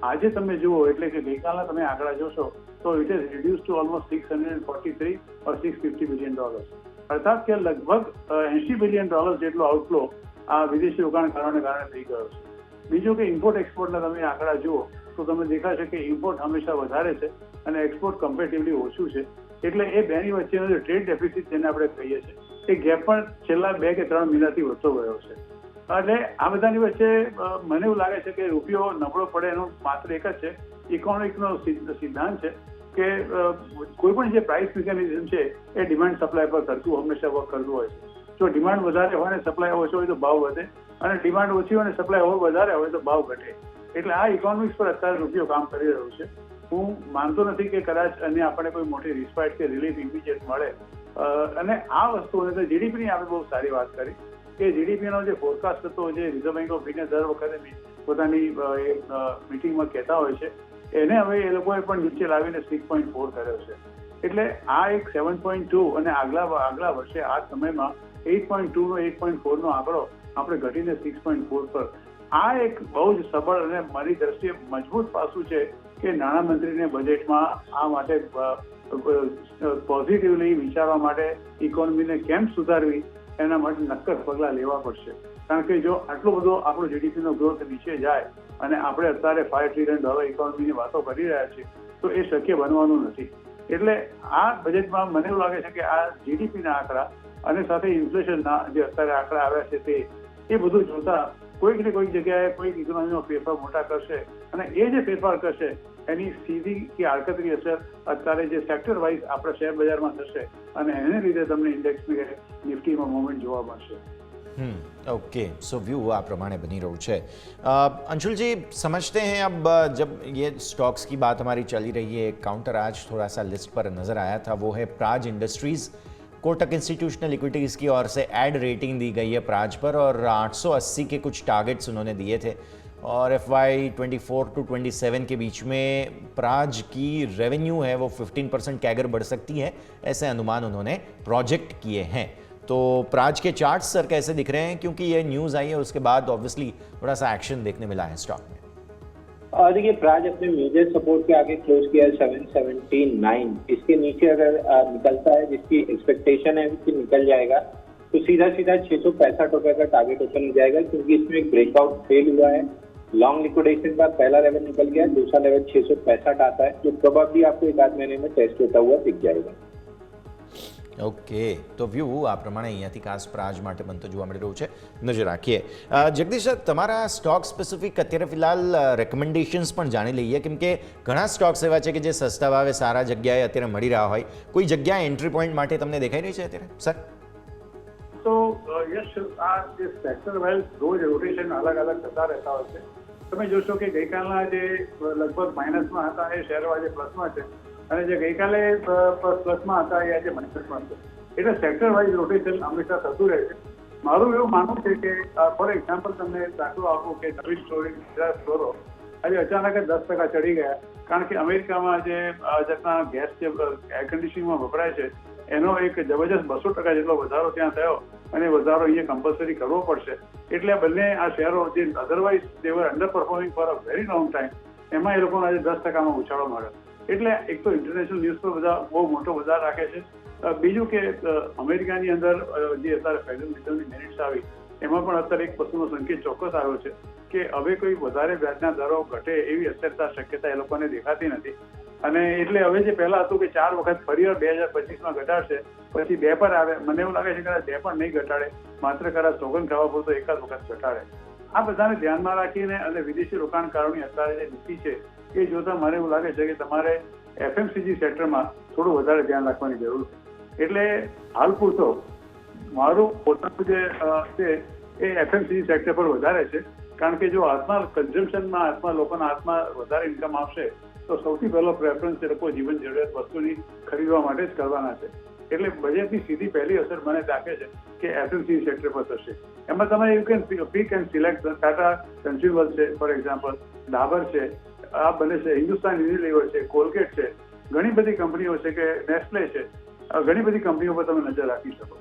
આજે તમે જુઓ એટલે કે ગઈકાલના તમે આંકડા જોશો તો it is reduce to almost $643 or $650 billion, અર્થાત કે લગભગ $80 billion જેટલો આઉટફ્લો આ વિદેશી રોકાણકારોને કારણે થઈ ગયો છે. બીજું કે ઇમ્પોર્ટ એક્સપોર્ટના તમે આંકડા જુઓ તો તમને દેખાશે કે ઇમ્પોર્ટ હંમેશા વધારે છે અને એક્સપોર્ટ કમ્પેરેટિવલી ઓછું છે. એટલે એ બેની વચ્ચેનો જે ટ્રેડ ડેફિસિટ જેને આપણે કહીએ છીએ એ ગેપ પણ છેલ્લા 2 કે 3 મહિનાથી વધતો ગયો છે. એટલે આ બધાની વચ્ચે મને એવું લાગે છે કે રૂપિયો નબળો પડે એનો માત્ર એક જ છે, ઇકોનોમિકનો સિદ્ધાંત છે કે કોઈ પણ જે પ્રાઇસ મિકેનિઝમ છે એ ડિમાન્ડ સપ્લાય પર કરતું હંમેશા વર્ક કરતું હોય છે. જો ડિમાન્ડ વધારે હોય ને સપ્લાય ઓછો હોય તો ભાવ વધે, અને ડિમાન્ડ ઓછી હોય ને સપ્લાય વધારે હોય તો ભાવ ઘટે. એટલે આ ઇકોનોમિક્સ પર અત્યારે રૂપિયો કામ કરી રહ્યો છે. હું માનતો નથી કે કદાચ અને આપણને કોઈ મોટી રિસ્પાઇટ કે રિલીફ ઇમિડિયેટ મળે. અને આ વસ્તુઓને તો જીડીપીની આપણે બહુ સારી વાત કરી કે જીડીપીનો જે ફોરકાસ્ટ હતો, જે રિઝર્વ બેંક ઓફ ઇન્ડિયા દર વખતે પોતાની મિટિંગમાં કહેતા હોય છે, એને હવે એ લોકોએ પણ નીચે લાવીને 6.4 કર્યો છે. એટલે આ એક 7.2 અને આગલા વર્ષે આ સમયમાં 8.2 નો 8.4 નો આંકડો આપણે ઘટીને 6.4 પર, આ એક બહુ જ સબળ અને મારી દ્રષ્ટિએ મજબૂત પાસું છે કે નાણામંત્રીને બજેટમાં આ માટે પોઝિટિવલી વિચારવા માટે ઇકોનોમીને કેમ સુધારવી એના માટે નક્કર પગલાં લેવા પડશે. કારણ કે જો આટલો બધો આપણો જીડીપીનો ગ્રોથ નીચે જાય અને આપણે અત્યારે $5 trillion ઇકોનોમીની વાતો કરી રહ્યા છીએ તો એ શક્ય બનવાનું નથી. એટલે આ બજેટમાં મને એવું લાગે છે કે આ જીડીપીના આંકડા અને સાથે ઇન્ફ્લેશનના જે અત્યારે આંકડા આવ્યા છે તે એ બધું જોતા કોઈક ને કોઈક જગ્યાએ કોઈક ઇકોનોમીનો ફેરફાર મોટા કરશે, અને એ જે ફેરફાર કરશે એની સીધી કે આડકતરી અસર અત્યારે જે સેક્ટર વાઇઝ આપણા શેર બજારમાં થશે અને એને લીધે તમને ઇન્ડેક્સની નિફ્ટીમાં મૂવમેન્ટ જોવા મળશે. ओके, सो व्यू आ प्रमाणे बनी रहा है. अंशुल जी, समझते हैं अब जब ये स्टॉक्स की बात हमारी चली रही है, एक काउंटर आज थोड़ा सा लिस्ट पर नज़र आया था, वो है Praj industries. Kotak institutional equities की ओर से एड रेटिंग दी गई है प्राज पर और 880 के कुछ टारगेट्स उन्होंने दिए थे और FY24 to 27 के बीच में प्राज की रेवेन्यू है वो 15% कैगर बढ़ सकती है, ऐसे अनुमान उन्होंने प्रोजेक्ट किए हैं. तो प्राज के चार्ट्स सर कैसे दिख रहे हैं, क्योंकि ये न्यूज़ आई है उसके बाद ऑब्वियसली थोड़ा सा एक्शन देखने मिला है स्टॉक में. देखिए, प्राज अपने मेजर सपोर्ट के आगे क्लोज किया 779. इसके नीचे अगर निकलता है, जिसकी एक्सपेक्टेशन है कि निकल जाएगा, तो सीधा 665 रुपए का टारगेट ओपन हो जाएगा, क्योंकि इसमें एक ब्रेकआउट फेल हुआ है. लॉन्ग लिक्विडेशन का पहला लेवल निकल गया, दूसरा लेवल 665 आता है, जो प्रोबेबली आपको 1-8 महीने में टेस्ट होता हुआ दिख जाएगा. ઓકે, તો વ્યૂ આ પ્રમાણે અહીંયાથી ખાસ પ્રાજ માટે બનતો જોવા મળી રહ્યું છે. નજર રાખીએ. જગદીશ સર, તમારા સ્ટોક સ્પેસિફિક અત્યારે ફિલહાલ રેકમેન્ડેશન્સ પણ જાણી લઈએ, કેમ કે ઘણા સ્ટોક્સ એવા છે કે જે સસ્તા ભાવે સારા જગ્યાએ અત્યારે મળી રહ્યા હોય. કોઈ જગ્યા એન્ટ્રી પોઈન્ટ માટે તમને દેખાઈ રહી છે અત્યારે સર? તો યસ, આ જે સેક્ટર વાઇઝ રોજ રોટેશન અલગ થતા રહેતા હોય છે. તમે જોશો કે ગઈકાલના જે લગભગ માઇનસમાં હતા એ શેરો આજે પ્લસમાં છે, અને જે ગઈકાલે પ્લસમાં હતા એ આજે માઇનસમાં છે. એટલે સેક્ટર વાઇઝ રોટેશન હંમેશા થતું રહે છે. મારું એવું માનવું છે કે ફોર એક્ઝામ્પલ તમને દાખલો આપું કે નવી સ્ટોરો આજે અચાનક જ 10% ચડી ગયા, કારણ કે અમેરિકામાં જે જાતના ગેસ જે એર કન્ડિશનિંગમાં વપરાય છે એનો એક જબરજસ્ત 200% જેટલો વધારો ત્યાં થયો, અને વધારો અહીંયા કમ્પલસરી કરવો પડશે. એટલે બંને આ શેરો જે otherwise they were under performing for a very long time, એમાં એ લોકોને આજે 10%માં ઉછાળો મળ્યો. એટલે એક તો ઇન્ટરનેશનલ ન્યૂઝ પર બધા બહુ મોટો વધાર રાખે છે. બીજું કે અમેરિકાની અંદર જે અત્યારે ફેડરલ રિઝર્વની મિનિટ્સ આવી એમાં પણ અત્યારે એક વસ્તુનો સંકેત ચોક્કસ આવ્યો છે કે હવે કોઈ વધારે વ્યાજના દરો ઘટે એવી અત્યારે શક્યતા એ લોકોને દેખાતી નથી. અને એટલે હવે જે પહેલા હતું કે 4 વખત ફરી 2025માં ઘટાડશે, પછી 2 પર આવે, મને એવું લાગે છે કે 2 પણ નહીં ઘટાડે, માત્ર કદાચ સોગંદ ખાવા પૂરતો એકાદ વખત ઘટાડે. આ બધાને ધ્યાનમાં રાખીને અને વિદેશી રોકાણકારોની અત્યારે જે નીતિ છે એ જોતા મને એવું લાગે છે કે તમારે FMCG સેક્ટરમાં થોડું વધારે ધ્યાન રાખવાની જરૂર છે. એટલે હાલ પૂરતો મારું પોતાનું જે છે એ FMCG સેક્ટર પર વધારે છે, કારણ કે જો હાથમાં કન્ઝમ્પશનમાં હાથમાં લોકોના હાથમાં વધારે ઇન્કમ આવશે તો સૌથી પહેલો પ્રેફરન્સ એ લોકો જીવન જરૂરિયાત વસ્તુની ખરીદવા માટે જ કરવાના છે. એટલે બજેટની સીધી પહેલી અસર મને લાગે છે કે FMCG સેક્ટર પર થશે. એમાં તમે you can pick and select. Tata consumer છે ફોર એક્ઝામ્પલ, ડાબર છે, આ બને છે, હિન્દુસ્તાન યુનિલિવર છે, કોલગેટ છે, ઘણી બધી કંપનીઓ છે કે નેસ્લે છે, ઘણી બધી કંપનીઓ પર તમે નજર રાખી શકો.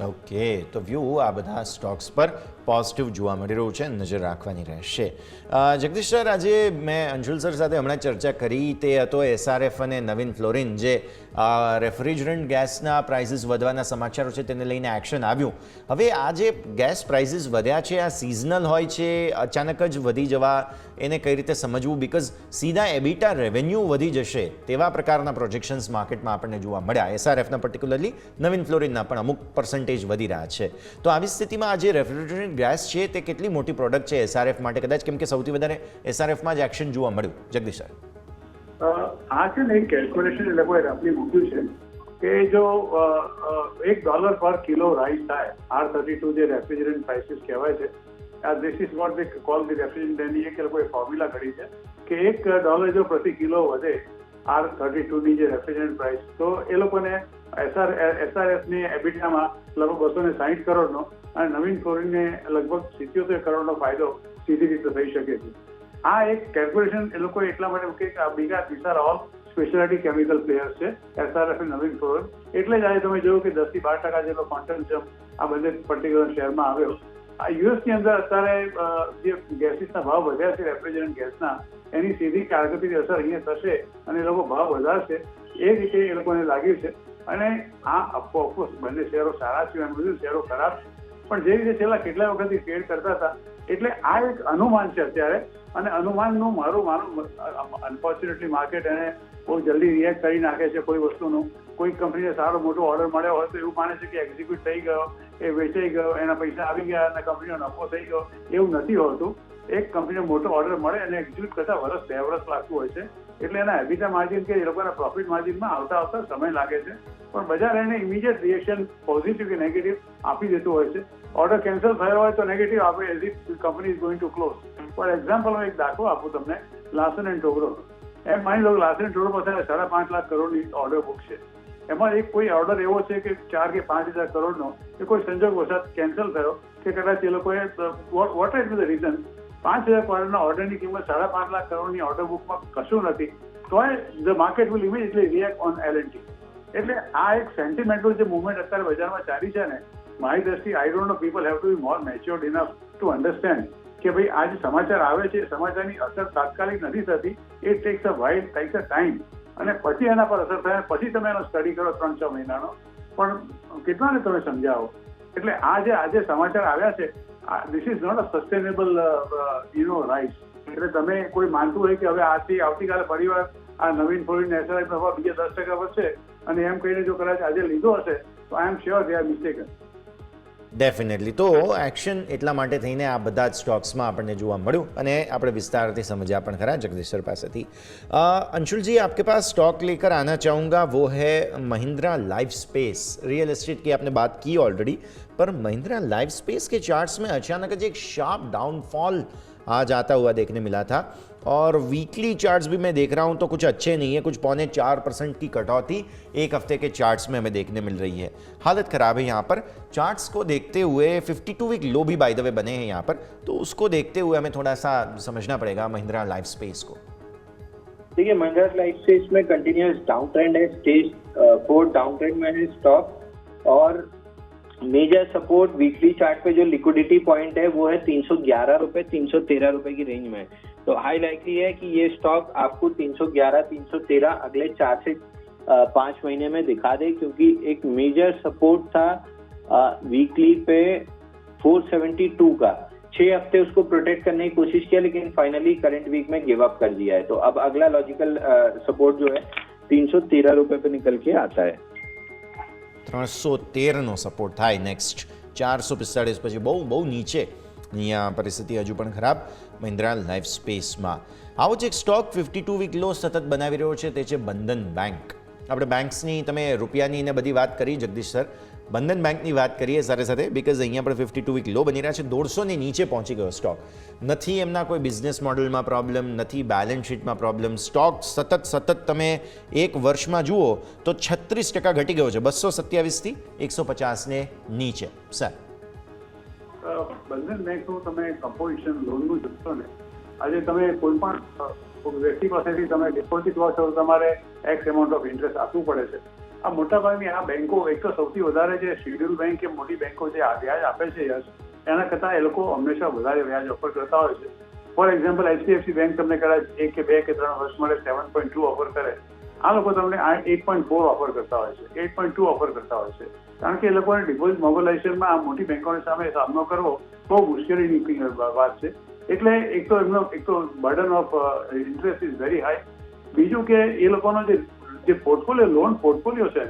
ઓકે, તો વ્યૂ આ બધા સ્ટોક્સ પર પોઝિટિવ જોવા મળી રહ્યું છે, નજર રાખવાની રહેશે. જગદીશ સર, આજે મેં અંશુલ સર સાથે હમણાં ચર્ચા કરી, તે હતો SRF અને નવીન ફ્લોરિન જે રેફ્રિજરન્ટ ગેસના પ્રાઇસીસ વધવાના સમાચારો છે તેને લઈને એક્શન આવ્યું. હવે આ જે ગેસ પ્રાઇસીસ વધ્યા છે, આ સિઝનલ હોય છે, અચાનક જ વધી જવા, એને કઈ રીતે સમજવું? બિકોઝ સીધા એબિટા રેવન્યુ વધી જશે તેવા પ્રકારના પ્રોજેક્શન્સ માર્કેટમાં આપણને જોવા મળ્યા. SRFના પર્ટિક્યુલરલી નવીન ફ્લોરિનના પણ અમુક પર્સન્ટેજ વધી રહ્યા છે. તો આવી સ્થિતિમાં આ જે રેફ્રિજરન્ટ ગેસ છે તે કેટલી મોટી પ્રોડક્ટ છે SRF માટે કદાચ, કેમ કે સૌથી વધારે SRFમાં જ એક્શન જોવા મળ્યું? જગદીશ સર, આ છે ને એક કેલ્ક્યુલેશન એ લોકોએ રફલી મૂક્યું છે કે જો $1 પર કિલો રાઈસ થાય, R32 જે રેફ્રિજરન્ટ પ્રાઇસીસ કહેવાય છે, this is what they call the refrigerant, એની એક લોકોએ ફોર્મ્યુલા ઘડી છે કે $1 જો પ્રતિ કિલો વધે R32 ની જે રેફ્રિજરન્ટ પ્રાઇસ, તો એ લોકોને SRF ની એબિટામાં લગભગ 260 કરોડનો અને નવીન ફ્લોરિનને લગભગ 77 કરોડનો ફાયદો સીધી રીતે થઈ શકે છે. આ એક કેલ્ક્યુલેશન એ લોકોએ એટલા માટે કે these are all speciality chemical players છે, SRF અને નવીન ફ્લોરિન. એટલે જ આજે તમે જોયું કે 10 થી 12% જેટલો કોન્ટન્જમ આ બંને પર્ટિક્યુલર શેરમાં આવ્યો. આ યુએસની અંદર અત્યારે જે ગેસીસના ભાવ વધ્યા છે રેફ્રિજરન્ટ ગેસના, એની સીધી કારકર્દી અસર અહીંયા થશે અને એ લોકો ભાવ વધારશે એ રીતે એ લોકોને લાગ્યું છે. અને આ ઓફકોર્સ બંને શેરો સારા છે, એમ બધું શેરો ખરાબ, પણ જે રીતે છેલ્લા કેટલા વખતથી ટ્રેડ કરતા હતા, એટલે આ એક અનુમાન છે અત્યારે. અને અનુમાનનું મારું અનફોર્ચ્યુનેટલી માર્કેટ એને બહુ જલ્દી રિએક્ટ કરી નાખે છે કોઈ વસ્તુનું. કોઈ કંપનીને સારો મોટો ઓર્ડર મળ્યો હોય તો એવું માને છે કે એક્ઝિક્યુટ થઈ ગયો, એ વેચાઈ ગયો, એના પૈસા આવી ગયા અને કંપનીનો નફો થઈ ગયો. એવું નથી હોતું. એક કંપનીને મોટો ઓર્ડર મળે અને એક્ઝિક્યુટ કરતા વર્ષ 2 વર્ષ લાગતું હોય છે. એટલે એના એબિટા માર્જિન કે એ લોકોના પ્રોફિટ માર્જિનમાં આવતા સમય લાગે છે. પણ બજાર એને ઇમિડિયેટ રિએક્શન પોઝિટિવ કે નેગેટિવ આપી દેતું હોય છે. ઓર્ડર કેન્સલ થયો હોય તો નેગેટિવ આપે, as if company is going to close. For example હું એક દાખલો આપું તમને, લાર્સન એન્ડ ટોબ્રો. એમ માની લો લાર્સન એન્ડ ટોબ્રો પાસે 5.5 લાખ કરોડની ઓર્ડર બુક છે. એમાં એક કોઈ ઓર્ડર એવો છે કે 4 કે 5,000 કરોડનો કે કોઈ સંજોગ વસાત કેન્સલ થયો કે કદાચ એ લોકોએ વોટ ઇઝ ધ રીઝન 5,000 કરોડના ઓર્ડરની કિંમત 5.5 લાખ કરોડની ઓર્ડર બુકમાં કશું નથી, તો the market will immediately react on L&T. એટલે આ એક સેન્ટિમેન્ટલ જે મુવમેન્ટ અત્યારે બજારમાં ચાલી છે ને, મારી દ્રષ્ટિએ I don't know people have to be more matured enough to understand કે ભાઈ આ જે સમાચાર આવે છે, સમાચારની અસર તાત્કાલિક નથી થતી. It tax a while, tax a time, અને પછી એના પર અસર થાય, પછી તમે એનો સ્ટડી કરો 3-6 મહિનાનો, પણ કેટલાને તમે સમજાવો. એટલે આ જે આજે સમાચાર આવ્યા છે, this is not a sustainable rise. એટલે તમે કોઈ માનતું હોય કે હવે આજથી આવતીકાલે ફરીવાર આ નવીન ફ્લોરિન SRF નફા બીજા 10% વધશે અને એમ કહીને જો કદાચ આજે લીધો હશે તો I am sure they are mistaken. Definitely. તો એક્શન એટલા માટે થઈને આ બધા જ સ્ટોક્સમાં આપણને જોવા મળ્યું અને આપણે વિસ્તારથી સમજ્યા પણ खरा जगदीश सर पास थी. अंशुल जी, आपके पास स्टॉक लेकर आना चाहूँगा, वो है Mahindra life space. Real estate की आपने बात की ऑलरेडी, पर महिंद्रा लाइफ स्पेस के चार्ट्स में अचानक एक शार्प डाउनफॉल आज आता हुआ देखने मिला था और वीकली चार्ट्स भी मैं देख रहा हूँ तो कुछ अच्छे नहीं है. कुछ 0.4% की कटौती एक हफ्ते के चार्ट्स में हमें देखने मिल रही है. हालत ख़राब है यहाँ पर. चार्ट्स को देखते हुए 52 वीक लो भी बाय द वे बने हैं यहाँ पर, तो उसको देखते हुए हमें थोड़ा सा समझना पड़ेगा महिंद्रा लाइफ स्पेस को. देखिए, महिंद्रा लाइफ स्पेस में कंटिन्यूस डाउन ट्रेंड है, स्टेज 4 डाउन ट्रेंड में है स्टॉक, और मेजर सपोर्ट वीकली चार्ट पे जो लिक्विडिटी पॉइंट है वो है 311 रुपए 313 रुपए की रेंज में. तो हाई लाइकली है कि ये स्टॉक आपको 311-313 अगले 4 से 5 महीने में दिखा दे, क्योंकि एक मेजर सपोर्ट था वीकली पे 472 का. 6 हफ्ते उसको प्रोटेक्ट करने की कोशिश किया, लेकिन फाइनली करंट वीक में गिव अप कर दिया है. तो अब अगला लॉजिकल सपोर्ट जो है 313 रुपए पे निकल के आता है. 313નો સપોર્ટ થાય નેક્સ્ટ. 445 પછી બહુ નીચે અહીંયા પરિસ્થિતિ હજુ પણ ખરાબ મહિન્દ્રા લાઈફ સ્પેસમાં. આવો જ એક સ્ટોક 52 વીક લો સતત બનાવી રહ્યો છે, તે છે બંધન બેંક. આપણે બેંક્સની તમે રૂપિયાની ને બધી વાત કરી જગદીશ સર, બંધન બેંકની વાત કરીએ સાથે સાથે, બિકોઝ અહીંયા પણ 52 વીક લો બની રહ્યા છે. 150ની નીચે પહોંચી ગયો સ્ટોક. નથી એમના કોઈ બિઝનેસ મોડલમાં પ્રોબ્લેમ, નથી બેલેન્સ શીટમાં પ્રોબ્લેમ. સ્ટોક સતત તમે એક વર્ષમાં જુઓ તો 36% ઘટી ગયો છે, 227થી 150ને નીચે. સર, બંધન બેંકનું તમે કમ્પોઝિશન લોનનું જોશો ને, આજે તમે કોઈ પણ વ્યક્તિ પાસેથી તમે ડિપોઝિટ લો છો તો તમારે એક્સ એમાઉન્ટ ઓફ ઇન્ટરેસ્ટ આપવું પડે છે. આ મોટાભાગની આ બેંકો એક તો સૌથી વધારે જે શેડ્યુલ બેંક કે મોટી બેંકો જે વ્યાજ આપે છે એના કરતાં એ લોકો હંમેશા વધારે વ્યાજ ઓફર કરતા હોય છે. ફોર એક્ઝામ્પલ HDFC બેંક તમને કદાચ 1 કે 2 કે 3 વર્ષ માટે 7.2 ઓફર કરે, આ લોકો તમને 8.4 ઓફર કરતા હોય છે, 8.2 ઓફર કરતા હોય છે. કારણ કે એ લોકોને ડિપોઝિટ મોબિલાઇઝેશનમાં આ મોટી બેંકોની સામે સામનો કરવો બહુ મુશ્કેલીની વાત છે. એટલે એક તો burden of interest is very high. બીજું કે એ લોકોનો જે પોર્ટફોલિયો લોન પોર્ટફોલિયો છે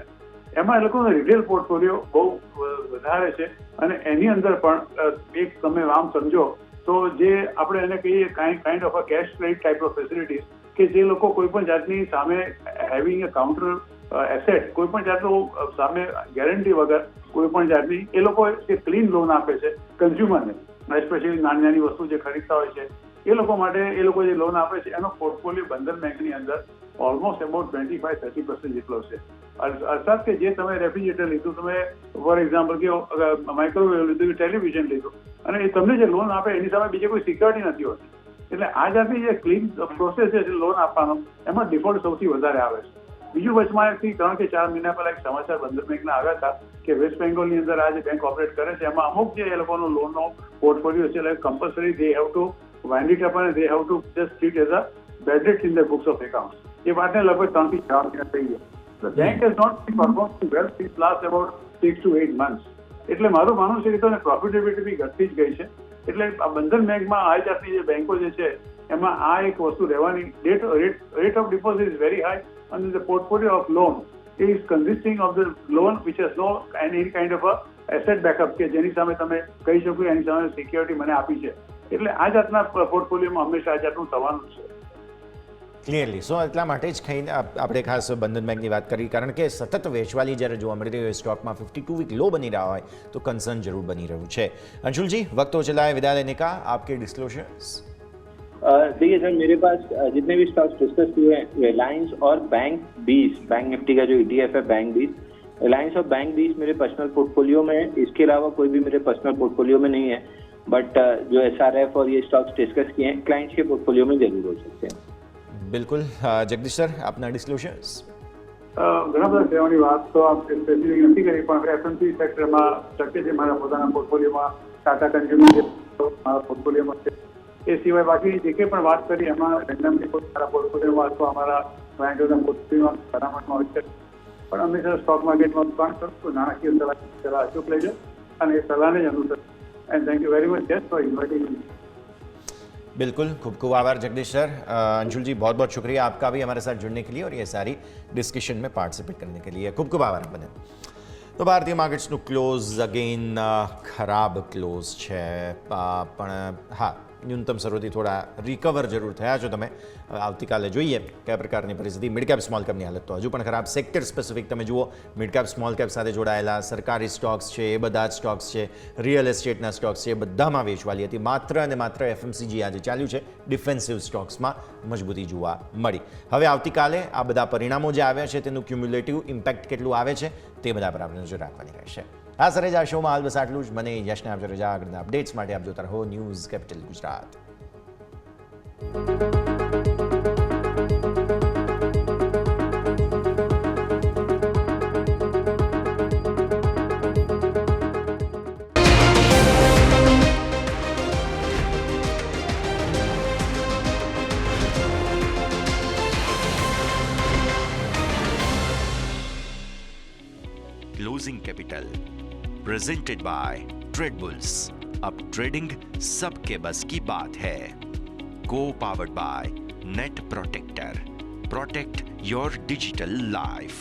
એમાં એ લોકોનો રિટેલ પોર્ટફોલિયો બહુ વધારે છે અને એની અંદર પણ એક તમે આમ સમજો તો જે આપણે એને કહીએ kind of a cache credit type of facilities કે જે લોકો કોઈ પણ જાતની સામે હેવિંગ અ કાઉન્ટર એસેટ કોઈ પણ જાતનું સામે ગેરંટી વગર કોઈ પણ જાતની એ લોકો જે ક્લીન લોન આપે છે કન્ઝ્યુમરને, સ્પેશિયલી નાની નાની વસ્તુ જે ખરીદતા હોય છે એ લોકો માટે એ લોકો જે લોન આપે છે એનો પોર્ટફોલિયો બંધન બેંકની અંદર ઓલમોસ્ટ અબાઉટ 25-30% જેટલો છે. અર્થાત કે જે તમે રેફ્રિજરેટર લીધું, તમે ફોર એક્ઝામ્પલ કે માઇક્રોવેવ લીધું, ટેલિવિઝન લીધું અને એ તમને જે લોન આપે એની સામે બીજી કોઈ સિક્યોરિટી નથી હોતી. એટલે આ જાતની જે ક્લીન પ્રોસેસ છે લોન આપવાનો એમાં ડિફોલ્ટ સૌથી વધારે આવે છે. બીજું વચમાં 3 કે 4 મહિના પહેલા એક સમાચાર બંધન બેંકના આવ્યા હતા કે વેસ્ટ બેંગોલની અંદર આ જે બેંક ઓપરેટ કરે છે એમાં અમુક જે એ લોકોનો લોનનો પોર્ટફોલિયો છે એટલે compulsory they have to wind it up અને they have to just treat as a bad debt in the books of account. એ વાતને લગભગ 3 થી 4 મહિના થઈ ગયા. The bank has not been performing well since last about 6 to 8 months. એટલે મારું માનવું છે કે તો પ્રોફિટેબિલિટી બી ઘટતી જ ગઈ છે. એટલે આ બંધન બેંકમાં આ જાતની જે બેંકો જે છે એમાં આ એક વસ્તુ રહેવાની rate of deposit is very high and the portfolio of loan is consisting of the loan which has no any kind of a asset backup કે જેની સામે તમે કહી શકો એની સામે સિક્યોરિટી મને આપી છે. એટલે આ જાતના પોર્ટફોલિયોમાં હંમેશા આ જાતનું થવાનું છે. ક્લિયરલી. સો એટલા માટે જ આપણે ખાસ બંધન બેંકની વાત કરી, કારણ કે સતત વેચવાલી જ્યારે જોવા મળી રહી હોય સ્ટોકમાં 52 वीक लो बनी रहा હોય તો કન્સર્ન જરૂર બની રહ્યું છે. अंशुल जी, वक्त हो चला है विदा लेने का, आपके डिस्क्लोजर्स. देखिए सर, मेरे पास जितने भी स्टॉक्स डिस्कस हुए हैं, रिलायंस और बैंक 20, बैंक निफ्टी का जो ETF है बैंक 20, रिलायंस और बैंक 20 मेरे पर्सनल पोर्टफोलियो में है. इसके अलावा कोई भी मेरे पर्सनल पोर्टफोलियो में नहीं है. बट जो SRF और ये स्टॉक्स डिस्कस किए हैं क्लाइंट्स के पोर्टफोलियो में जरूर हो सकते हैं. બિલકુલ. જગદીશ સર, આપના ડિસ્ક્લોઝર્સ. ઘણા બધા સેવાની વાત તો આપ સ્પેસિફિક નથી કરી, પણ FMCG સેક્ટરમાં શક્ય છે મારા પોતાના પોર્ટફોલિયોમાં ટાટા કન્ઝ્યુમર મારા પોર્ટફોલિયોમાં છે. એ સિવાય બાકી જે કંઈ પણ વાત કરી એમાં રેન્ડમલી કોઈ સારા પોર્ટફોલિયોમાં અથવા અમારા ક્લાયન્ટોના પોર્ટફોલિયોમાં ભલામણમાં હોય છે. પણ હંમેશા સ્ટોક માર્કેટમાં રોકાણ કરું તો નાણાકીય સલાહ અચૂક લેજો અને એ સલાહને જ અનુસર. And thank you very much just for inviting me. बिल्कुल, खूब खूब आभार जगदीश सर. अंशुल जी, बहुत बहुत शुक्रिया आपका भी हमारे साथ जुड़ने के लिए और ये सारी डिस्कशन में पार्टिसिपेट करने के लिए. खूब खूब आभार बने. તો ભારતીય માર્કેટ્સનું ક્લોઝ અગેન ખરાબ ક્લોઝ છે, પણ હા ન્યૂનતમ સ્તરોથી થોડા રિકવર જરૂર થયા છો તમે. આવતીકાલે જોઈએ કયા પ્રકારની પરિસ્થિતિ. મિડ કેપ સ્મોલ કેપની હાલત તો હજુ પણ ખરાબ. સેક્ટર સ્પેસિફિક તમે જુઓ, મિડ કેપ સ્મોલ કેપ સાથે જોડાયેલા સરકારી સ્ટોક્સ છે એ બધા જ સ્ટોક્સ છે, રિયલ એસ્ટેટના સ્ટોક્સ છે એ બધામાં વેચવાલી હતી. માત્ર અને માત્ર FMCG આજે ચાલ્યું છે, ડિફેન્સિવ સ્ટોક્સમાં મજબૂતી જોવા મળી. હવે આવતીકાલે આ બધા પરિણામો જે આવ્યા છે તેનું ક્યુમ્યુલેટિવ ઇમ્પેક્ટ કેટલું આવે છે તે બધા પર આપણે નજર રાખવાની રહેશે. આ સરે જ આ શોમાં હાલ બસ આટલું જ. મને યશને આપજો રજા. આગળના અપડેટ્સ માટે આપ જોતા રહો news capital Gujarat. Closing capital presented by Tradebulls. अब ट्रेडिंग सबके बस की बात है. को powered by net protector. Protect your digital life.